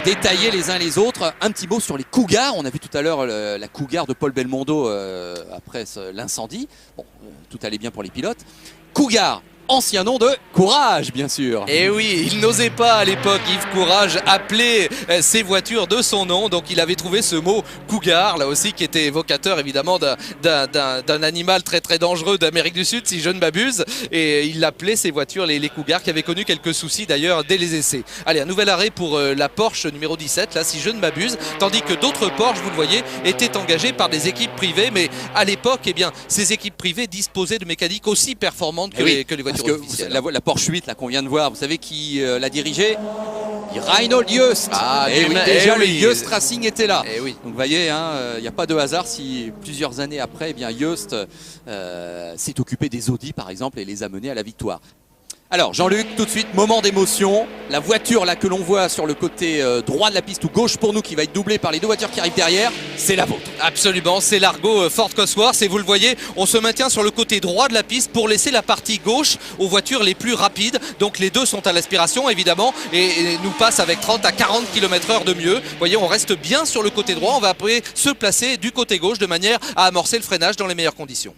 détailler les uns les autres. Un petit mot sur les Cougars. On a vu tout à l'heure la Cougar de Paul Belmondo après l'incendie. Bon, tout allait bien pour les pilotes. Cougar, ancien nom de Courage, bien sûr. Et oui, il n'osait pas à l'époque, Yves Courage, appeler ses voitures de son nom. Donc il avait trouvé ce mot Cougar, là aussi, qui était évocateur évidemment d'un animal très très dangereux d'Amérique du Sud, si je ne m'abuse. Et il appelait ses voitures les Cougars, qui avaient connu quelques soucis d'ailleurs dès les essais. Allez, un nouvel arrêt pour la Porsche numéro 17, là, si je ne m'abuse. Tandis que d'autres Porsche, vous le voyez, étaient engagés par des équipes privées. Mais à l'époque, ces équipes privées disposaient de mécaniques aussi performantes que les voitures. Parce que la Porsche 8 qu'on vient de voir, vous savez qui l'a dirigée? Reinhold Joest. Et oui, déjà le Joest Racing était là. Oui. Donc vous voyez, il n'y a pas de hasard si plusieurs années après, Joest s'est occupé des Audi par exemple et les a menés à la victoire. Alors Jean-Luc, tout de suite, moment d'émotion. La voiture là que l'on voit sur le côté droit de la piste ou gauche pour nous qui va être doublée par les deux voitures qui arrivent derrière, c'est la vôtre. Absolument, c'est l'Argo Ford Cosworth et vous le voyez, on se maintient sur le côté droit de la piste pour laisser la partie gauche aux voitures les plus rapides. Donc les deux sont à l'aspiration évidemment et nous passent avec 30 à 40 km/h de mieux. Vous voyez, on reste bien sur le côté droit, on va après se placer du côté gauche de manière à amorcer le freinage dans les meilleures conditions.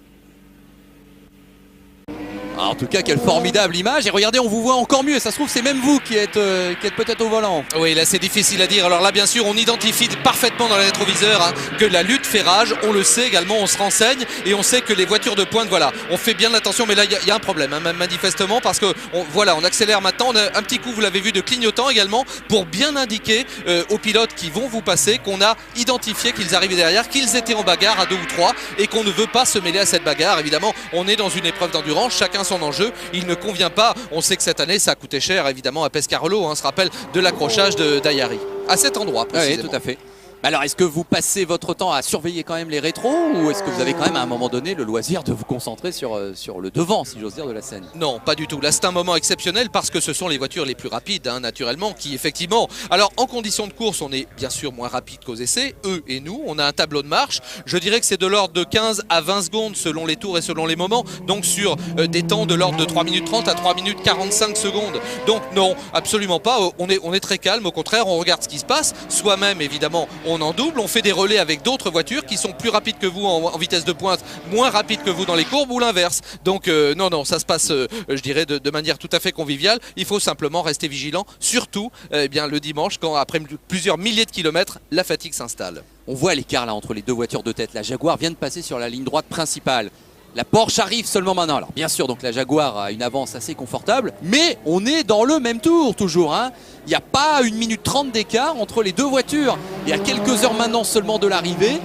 En tout cas, quelle formidable image. Et regardez, on vous voit encore mieux. Ça se trouve, c'est même vous qui êtes peut-être au volant. Oui, là, c'est difficile à dire. Alors là, bien sûr, on identifie parfaitement dans les rétroviseurs que la lutte fait rage. On le sait également, on se renseigne et on sait que les voitures de pointe, voilà, on fait bien attention. Mais là, il y a un problème, hein, manifestement, parce que voilà, on accélère maintenant. On a un petit coup, vous l'avez vu, de clignotant également pour bien indiquer aux pilotes qui vont vous passer qu'on a identifié qu'ils arrivaient derrière, qu'ils étaient en bagarre à 2 ou 3 et qu'on ne veut pas se mêler à cette bagarre. Évidemment, on est dans une épreuve d'endurance. Chacun son enjeu, il ne convient pas. On sait que cette année ça a coûté cher évidemment à Pescarolo, on se rappelle de l'accrochage d'Ayari à cet endroit précisément. Oui, tout à fait. Alors est-ce que vous passez votre temps à surveiller quand même les rétros ou est-ce que vous avez quand même à un moment donné le loisir de vous concentrer sur le devant, si j'ose dire, de la scène? Non, pas du tout. Là c'est un moment exceptionnel parce que ce sont les voitures les plus rapides, hein, naturellement, qui effectivement, alors en conditions de course on est bien sûr moins rapide qu'aux essais, eux et nous, on a un tableau de marche, je dirais que c'est de l'ordre de 15 à 20 secondes selon les tours et selon les moments, donc sur des temps de l'ordre de 3 minutes 30 à 3 minutes 45 secondes. Donc non, absolument pas, on est très calme, au contraire on regarde ce qui se passe, soi-même évidemment on en double, on fait des relais avec d'autres voitures qui sont plus rapides que vous en vitesse de pointe, moins rapides que vous dans les courbes ou l'inverse. Donc non, ça se passe, je dirais, de manière tout à fait conviviale. Il faut simplement rester vigilant, surtout bien, le dimanche, quand après plusieurs milliers de kilomètres, la fatigue s'installe. On voit l'écart là entre les deux voitures de tête. La Jaguar vient de passer sur la ligne droite principale. La Porsche arrive seulement maintenant. Alors bien sûr, donc la Jaguar a une avance assez confortable, mais on est dans le même tour toujours, hein. Il n'y a pas 1 minute 30 d'écart entre les deux voitures. Et à quelques heures maintenant seulement de l'arrivée,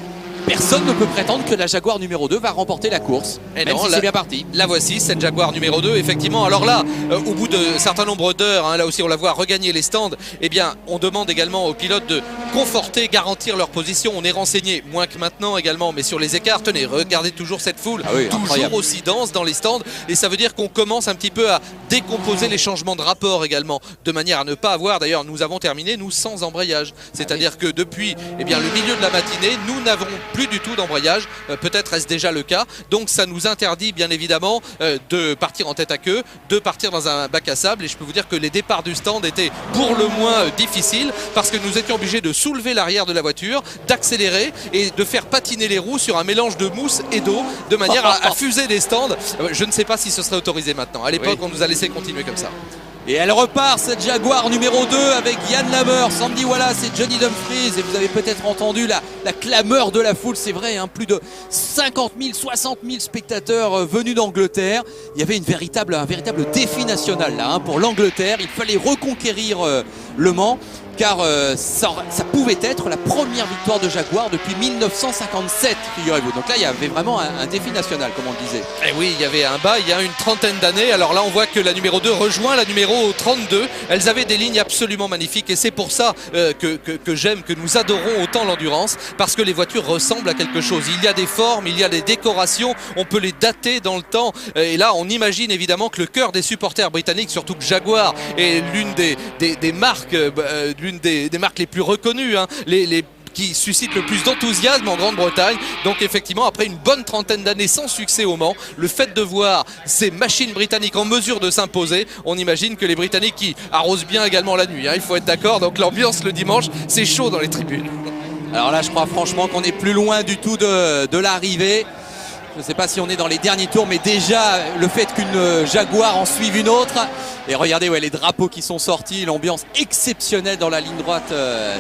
personne ne peut prétendre que la Jaguar numéro 2 va remporter la course. Et même non, si c'est bien parti. La voici, cette Jaguar numéro 2, effectivement. Alors là, au bout de certain nombre d'heures, hein, là aussi on la voit regagner les stands, eh bien on demande également aux pilotes de conforter, garantir leur position. On est renseigné, moins que maintenant également, mais sur les écarts. Tenez, regardez toujours cette foule, toujours incroyable, aussi dense dans les stands. Et ça veut dire qu'on commence un petit peu à décomposer les changements de rapport également, de manière à ne pas avoir, d'ailleurs nous avons terminé, nous, sans embrayage. C'est-à-dire que depuis le milieu de la matinée, nous n'avons plus du tout d'embrayage, peut-être est-ce déjà le cas, donc ça nous interdit bien évidemment de partir en tête à queue, de partir dans un bac à sable, et je peux vous dire que les départs du stand étaient pour le moins difficiles parce que nous étions obligés de soulever l'arrière de la voiture, d'accélérer et de faire patiner les roues sur un mélange de mousse et d'eau de manière à fuser les stands. Je ne sais pas si ce serait autorisé maintenant, à l'époque on nous a laissé continuer comme ça. Et elle repart, cette Jaguar numéro 2 avec Yann Lameur, Sandy Wallace et Johnny Dumfries. Et vous avez peut-être entendu la clameur de la foule, c'est vrai, hein, plus de 50 000, 60 000 spectateurs venus d'Angleterre. Il y avait un véritable défi national là, hein, pour l'Angleterre. Il fallait reconquérir Le Mans, car ça pouvait être la première victoire de Jaguar depuis 1957, figurez-vous. Donc là, il y avait vraiment un défi national, comme on le disait. Et oui, il y avait un bas il y a une trentaine d'années. Alors là, on voit que la numéro 2 rejoint la numéro 32. Elles avaient des lignes absolument magnifiques et c'est pour ça que j'aime, que nous adorons autant l'endurance, parce que les voitures ressemblent à quelque chose. Il y a des formes, il y a des décorations, on peut les dater dans le temps. Et là, on imagine évidemment que le cœur des supporters britanniques, surtout que Jaguar est l'une des marques, l'une des marques les plus reconnues, hein, qui suscite le plus d'enthousiasme en Grande-Bretagne. Donc effectivement, après une bonne trentaine d'années sans succès au Mans, le fait de voir ces machines britanniques en mesure de s'imposer, on imagine que les Britanniques qui arrosent bien également la nuit, hein, il faut être d'accord. Donc l'ambiance le dimanche, c'est chaud dans les tribunes. Alors là, je crois franchement qu'on est plus loin du tout de l'arrivée. Je ne sais pas si on est dans les derniers tours, mais déjà le fait qu'une Jaguar en suive une autre. Et regardez les drapeaux qui sont sortis, l'ambiance exceptionnelle dans la ligne droite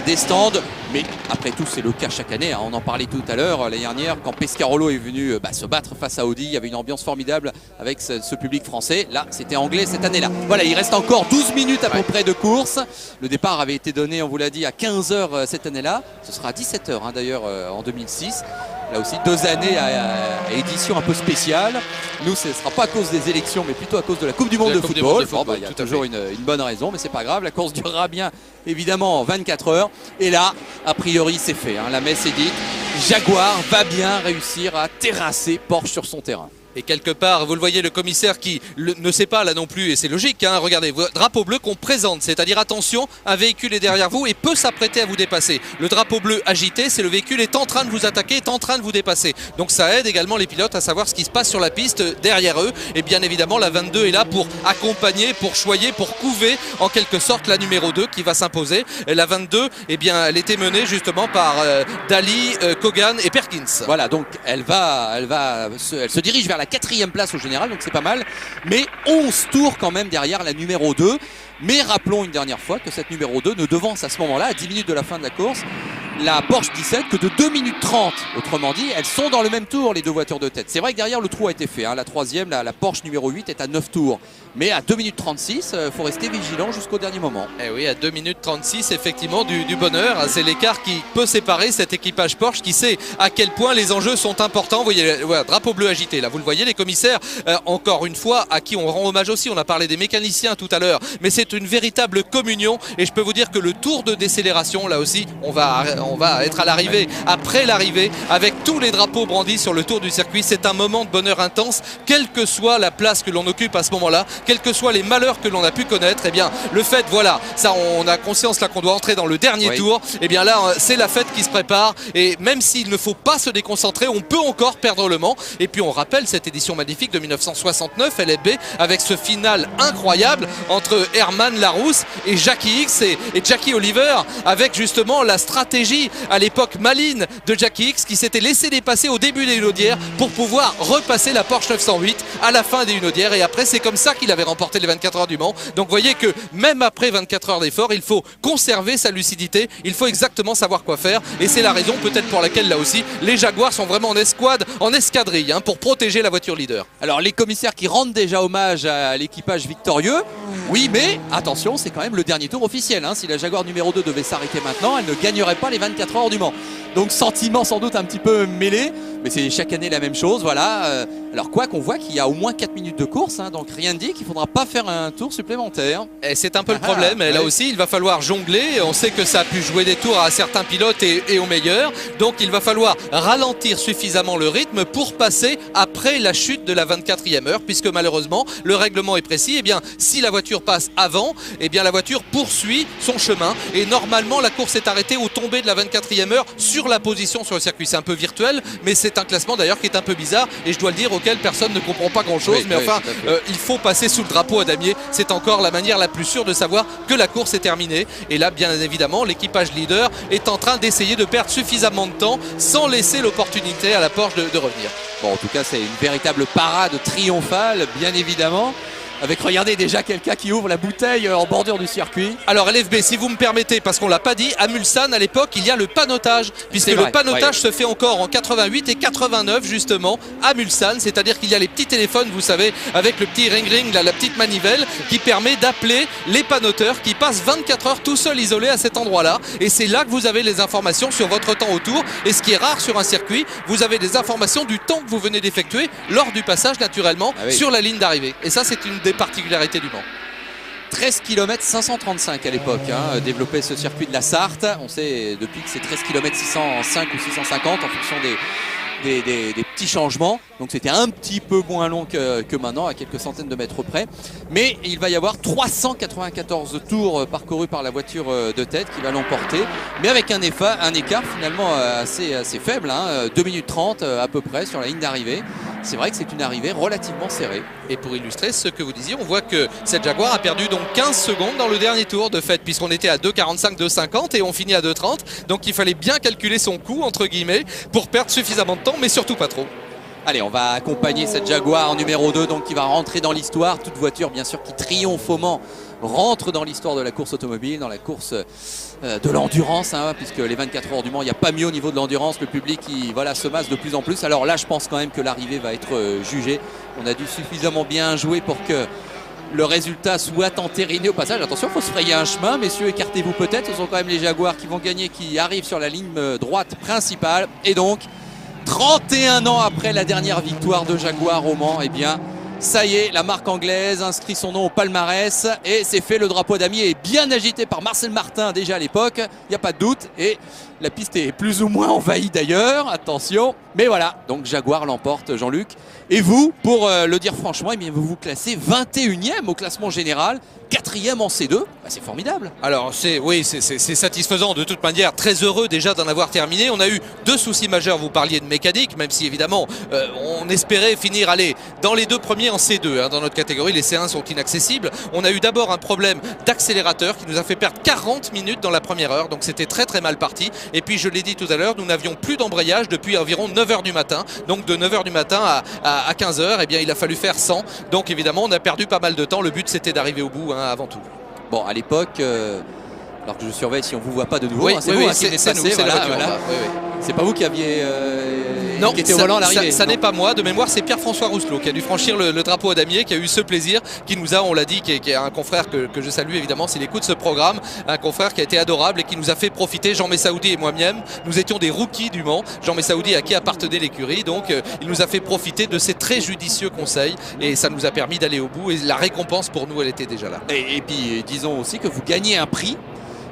des stands. Mais après tout, c'est le cas chaque année, hein. On en parlait tout à l'heure, l'année dernière, quand Pescarolo est venu se battre face à Audi. Il y avait une ambiance formidable avec ce public français. Là, c'était anglais cette année-là. Voilà, il reste encore 12 minutes à peu près de course. Le départ avait été donné, on vous l'a dit, à 15 h cette année-là. Ce sera à 17 h, hein, d'ailleurs, en 2006. Là aussi, 2 années à édition un peu spéciale. Nous, ce ne sera pas à cause des élections, mais plutôt à cause de la Coupe du Monde de football. Il y a toujours une bonne raison, mais c'est pas grave. La course durera bien, évidemment, en 24 heures. Et là, a priori, c'est fait, hein. La messe est dite. Jaguar va bien réussir à terrasser Porsche sur son terrain. Et quelque part, vous le voyez, le commissaire qui ne sait pas là non plus, et c'est logique, hein, regardez, drapeau bleu qu'on présente, c'est-à-dire attention, un véhicule est derrière vous et peut s'apprêter à vous dépasser. Le drapeau bleu agité, c'est le véhicule est en train de vous attaquer, est en train de vous dépasser. Donc ça aide également les pilotes à savoir ce qui se passe sur la piste derrière eux. Et bien évidemment, la 22 est là pour accompagner, pour choyer, pour couver en quelque sorte la numéro 2 qui va s'imposer. Et la 22, eh bien, elle était menée justement par Daly, Kogan et Perkins. Voilà, donc elle se dirige vers la 4e place au général, donc c'est pas mal. Mais 11 tours quand même derrière la numéro 2. Mais rappelons une dernière fois que cette numéro 2 ne devance à ce moment-là, à 10 minutes de la fin de la course, la Porsche 17 que de 2 minutes 30. Autrement dit, elles sont dans le même tour, les deux voitures de tête. C'est vrai que derrière, le trou a été fait. Hein. La 3e, la Porsche numéro 8 est à 9 tours. Mais à 2 minutes 36, il faut rester vigilant jusqu'au dernier moment. Et oui, à 2 minutes 36, effectivement, du bonheur. C'est l'écart qui peut séparer cet équipage Porsche qui sait à quel point les enjeux sont importants. Vous voyez, voilà, drapeau bleu agité. Là, vous le voyez, les commissaires, encore une fois, à qui on rend hommage aussi. On a parlé des mécaniciens tout à l'heure. Mais c'est une véritable communion. Et je peux vous dire que le tour de décélération, là aussi, on va être à l'arrivée, après l'arrivée, avec tous les drapeaux brandis sur le tour du circuit. C'est un moment de bonheur intense, quelle que soit la place que l'on occupe à ce moment-là, quels que soient les malheurs que l'on a pu connaître. Eh bien, le fait, voilà, ça, on a conscience là qu'on doit entrer dans le dernier tour. Eh bien là, c'est la fête qui se prépare. Et même s'il ne faut pas se déconcentrer, on peut encore perdre le Mans. Et puis on rappelle cette édition magnifique de 1969, LFB, avec ce final incroyable entre Herman Larousse et Jackie X et Jackie Oliver, avec justement la stratégie à l'époque maligne de Jackie X qui s'était laissé dépasser au début des Hunaudières pour pouvoir repasser la Porsche 908 à la fin des Hunaudières. Et après, c'est comme ça qu'il avait remporté les 24 heures du Mans. Donc vous voyez que même après 24 heures d'effort, il faut conserver sa lucidité, il faut exactement savoir quoi faire. Et c'est la raison peut-être pour laquelle là aussi, les Jaguars sont vraiment en escouade, en escadrille, hein, pour protéger la voiture leader. Alors les commissaires qui rendent déjà hommage à l'équipage victorieux, oui, mais attention, c'est quand même le dernier tour officiel. Hein. Si la Jaguar numéro 2 devait s'arrêter maintenant, elle ne gagnerait pas les 24 heures du Mans. Donc sentiment sans doute un petit peu mêlé, mais c'est chaque année la même chose. Voilà. Alors quoi qu'on voit qu'il y a au moins 4 minutes de course, hein, donc rien ne dit qu'il ne faudra pas faire un tour supplémentaire. Et c'est un peu le problème. Et là aussi, il va falloir jongler. On sait que ça a pu jouer des tours à certains pilotes et aux meilleurs. Donc il va falloir ralentir suffisamment le rythme pour passer après la chute de la 24e heure, puisque malheureusement, le règlement est précis. Eh bien, si la voiture passe avant, eh bien la voiture poursuit son chemin. Et normalement, la course est arrêtée au tombé de la 24e heure sur la position sur le circuit. C'est un peu virtuel, mais c'est un classement d'ailleurs qui est un peu bizarre et je dois le dire auquel personne ne comprend pas grand chose. Mais enfin, il faut passer sous le drapeau à damier. C'est encore la manière la plus sûre de savoir que la course est terminée. Et là, bien évidemment, l'équipage leader est en train d'essayer de perdre suffisamment de temps sans laisser l'opportunité à la Porsche de revenir. Bon, en tout cas, c'est une véritable parade triomphale, bien évidemment. Avec, regardez, déjà quelqu'un qui ouvre la bouteille en bordure du circuit. Alors LFB, si vous me permettez, parce qu'on l'a pas dit, à Mulsanne à l'époque il y a le panotage, puisque le panotage se fait encore en 88 et 89 justement à Mulsanne, c'est-à-dire qu'il y a les petits téléphones, vous savez, avec le petit ring-ring, la petite manivelle qui permet d'appeler les panoteurs qui passent 24 heures tout seuls isolés à cet endroit-là. Et c'est là que vous avez les informations sur votre temps autour. Et ce qui est rare sur un circuit, vous avez des informations du temps que vous venez d'effectuer lors du passage naturellement sur la ligne d'arrivée. Et ça, c'est une des particularités du Mans. 13 km 535 à l'époque, hein, développer ce circuit de la Sarthe. On sait depuis que c'est 13 km 605 ou 650 en fonction des petits changements. Donc c'était un petit peu moins long que maintenant, à quelques centaines de mètres près. Mais il va y avoir 394 tours parcourus par la voiture de tête qui va l'emporter. Mais avec un écart finalement assez faible, hein, 2 minutes 30 à peu près sur la ligne d'arrivée. C'est vrai que c'est une arrivée relativement serrée. Et pour illustrer ce que vous disiez, on voit que cette Jaguar a perdu donc 15 secondes dans le dernier tour de fait, puisqu'on était à 2,45, 2,50 et on finit à 2,30. Donc il fallait bien calculer son coût, entre guillemets, pour perdre suffisamment de temps, mais surtout pas trop. Allez, on va accompagner cette Jaguar numéro 2, donc qui va rentrer dans l'histoire. Toute voiture, bien sûr, qui triomphe au Mans, rentre dans l'histoire de la course automobile, dans la course de l'endurance, hein, puisque les 24 heures du Mans, il n'y a pas mieux au niveau de l'endurance. Le public qui se masse de plus en plus. Alors là, je pense quand même que l'arrivée va être jugée. On a dû suffisamment bien jouer pour que le résultat soit entériné au passage. Attention, il faut se frayer un chemin, messieurs, écartez-vous peut-être. Ce sont quand même les Jaguars qui vont gagner, qui arrivent sur la ligne droite principale. Et donc, 31 ans après la dernière victoire de Jaguar au Mans, eh bien, Ça y est, la marque anglaise inscrit son nom au palmarès et c'est fait. Le drapeau damier est bien agité par Marcel Martin déjà à l'époque, il n'y a pas de doute. Et la piste est plus ou moins envahie d'ailleurs, attention. Mais voilà, donc Jaguar l'emporte, Jean-Luc. Et vous, pour le dire franchement, eh bien, vous vous classez 21e au classement général, 4e en C2. Bah, c'est formidable. Alors oui, c'est satisfaisant de toute manière. Très heureux déjà d'en avoir terminé. On a eu 2 soucis majeurs. Vous parliez de mécanique, même si évidemment on espérait finir dans les 2 premiers en C2. Hein, dans notre catégorie, les C1 sont inaccessibles. On a eu d'abord un problème d'accélérateur qui nous a fait perdre 40 minutes dans la première heure. Donc c'était très très mal parti. Et puis je l'ai dit tout à l'heure, nous n'avions plus d'embrayage depuis environ 9h du matin. Donc de 9h du matin à 15h, eh bien, il a fallu faire 100. Donc évidemment, on a perdu pas mal de temps. Le but, c'était d'arriver au bout, hein, avant tout. Bon, à l'époque, alors que je surveille si on vous voit pas de nouveau, oui, hein, c'est oui, vous, c'est nous, nous, voilà, la voiture. voilà. Oui, oui. C'est pas vous qui aviez non, qui était au volant à l'arrivée. Ça n'est pas moi. De mémoire, c'est Pierre-François Rousselot qui a dû franchir le drapeau à damier, qui a eu ce plaisir, qui nous a, on l'a dit, qui est un confrère que je salue évidemment s'il écoute ce programme, un confrère qui a été adorable et qui nous a fait profiter. Jean Messaoudi et moi-même, nous étions des rookies du Mans. Jean Messaoudi à qui appartenait l'écurie, donc il nous a fait profiter de ses très judicieux conseils et ça nous a permis d'aller au bout. Et la récompense pour nous, elle était déjà là. Et puis disons aussi que vous gagnez un prix.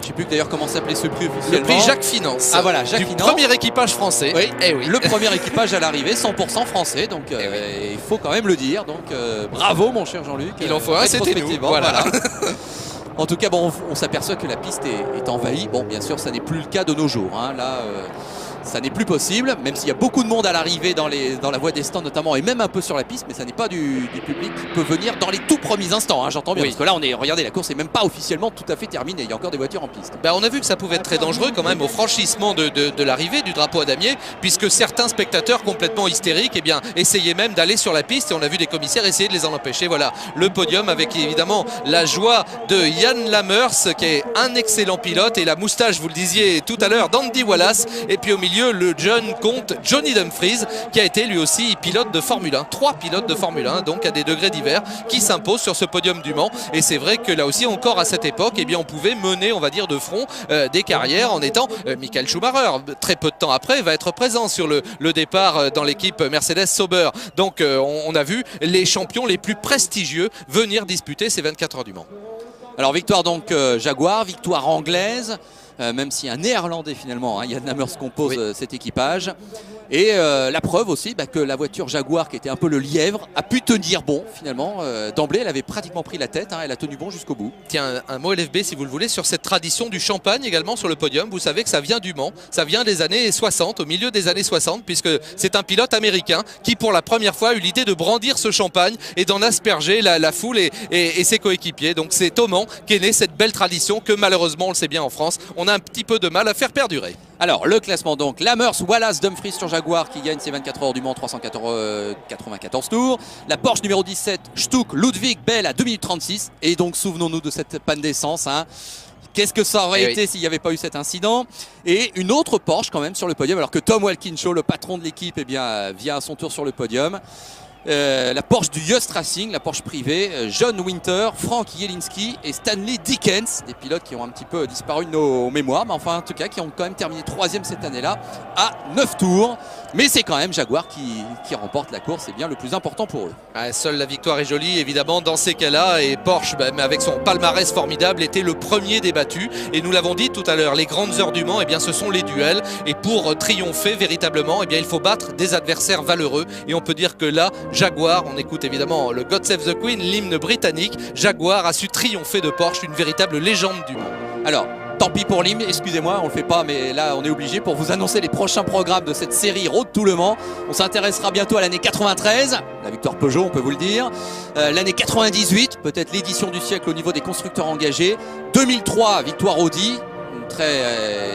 Je ne sais plus d'ailleurs comment s'appelait ce prix officiellement. Le prix Jacques Finance. Ah voilà, Jacques Finance. Premier équipage français. Oui, oui. Le premier équipage à l'arrivée, 100% français. Donc il faut quand même le dire. Donc bravo mon cher Jean-Luc. Il en faut un, c'était nous. Voilà. En tout cas, bon, on s'aperçoit que la piste est envahie. Bon, bien sûr, ça n'est plus le cas de nos jours. Hein. Là, ça n'est plus possible, même s'il y a beaucoup de monde à l'arrivée dans la voie des stands notamment, et même un peu sur la piste, mais ça n'est pas du public qui peut venir dans les tout premiers instants. Hein, j'entends bien, parce que là, regardez, la course n'est même pas officiellement tout à fait terminée. Il y a encore des voitures en piste. Ben, on a vu que ça pouvait être très dangereux quand même au franchissement de l'arrivée du drapeau à damier, puisque certains spectateurs complètement hystériques, eh bien, essayaient même d'aller sur la piste, et on a vu des commissaires essayer de les en empêcher. Voilà, le podium avec évidemment la joie de Yann Lamers, qui est un excellent pilote, et la moustache, vous le disiez tout à l'heure, d'Andy Wallace, et puis au milieu le jeune comte Johnny Dumfries, qui a été lui aussi pilote de Formule 1, 3 pilotes de Formule 1, donc à des degrés divers, qui s'imposent sur ce podium du Mans. Et c'est vrai que là aussi encore à cette époque, eh bien, on pouvait mener, on va dire, de front des carrières en étant Michael Schumacher, très peu de temps après, va être présent sur le départ dans l'équipe Mercedes Sauber. Donc on a vu les champions les plus prestigieux venir disputer ces 24 heures du Mans. Alors victoire donc Jaguar, victoire anglaise. Même si un néerlandais finalement, hein, Yann Lamers compose cet équipage. Et la preuve aussi que la voiture Jaguar, qui était un peu le lièvre, a pu tenir bon finalement. D'emblée, elle avait pratiquement pris la tête, hein, elle a tenu bon jusqu'au bout. Tiens, un mot LFB si vous le voulez sur cette tradition du champagne également sur le podium. Vous savez que ça vient du Mans, ça vient des années 60, au milieu des années 60, puisque c'est un pilote américain qui pour la première fois a eu l'idée de brandir ce champagne et d'en asperger la foule et ses coéquipiers. Donc c'est au Mans qu'est née cette belle tradition que malheureusement, on le sait bien en France, on a un petit peu de mal à faire perdurer. Alors le classement donc, Lamers, Wallace, Dumfries sur Jaguar qui gagne ses 24 heures du Mans, 394 tours. La Porsche numéro 17, Stuck, Ludwig Bell à 2 minutes 36. Et donc souvenons-nous de cette panne d'essence. Hein. Qu'est-ce que ça aurait été s'il n'y avait pas eu cet incident? Et une autre Porsche quand même sur le podium, alors que Tom Walkinshaw, le patron de l'équipe, eh bien, vient à son tour sur le podium. La Porsche du Yost Racing, la Porsche privée, John Winter, Frank Jelinski et Stanley Dickens, des pilotes qui ont un petit peu disparu de nos mémoires, mais enfin en tout cas qui ont quand même terminé 3e cette année-là à 9 tours. Mais c'est quand même Jaguar qui remporte la course, c'est bien le plus important pour eux. Seule la victoire est jolie évidemment dans ces cas-là, et Porsche avec son palmarès formidable était le premier débattu, et nous l'avons dit tout à l'heure, les grandes heures du Mans, eh bien, ce sont les duels, et pour triompher véritablement, eh bien, il faut battre des adversaires valeureux, et on peut dire que là Jaguar, on écoute évidemment le God Save the Queen, l'hymne britannique. Jaguar a su triompher de Porsche, une véritable légende du Mans. Alors, tant pis pour l'hymne, excusez-moi, on le fait pas, mais là on est obligé pour vous annoncer les prochains programmes de cette série Road to Le Mans. On s'intéressera bientôt à l'année 93, la victoire Peugeot, on peut vous le dire. L'année 98, peut-être l'édition du siècle au niveau des constructeurs engagés. 2003, victoire Audi.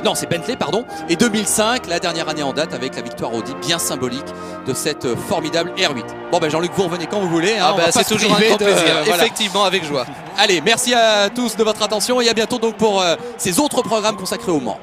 Non, c'est Bentley, pardon. Et 2005, la dernière année en date avec la victoire Audi, bien symbolique de cette formidable R8. Bon, Jean-Luc, vous revenez quand vous voulez. Hein, c'est toujours un grand plaisir. Effectivement, avec joie. Allez, merci à tous de votre attention et à bientôt donc pour ces autres programmes consacrés au Mans.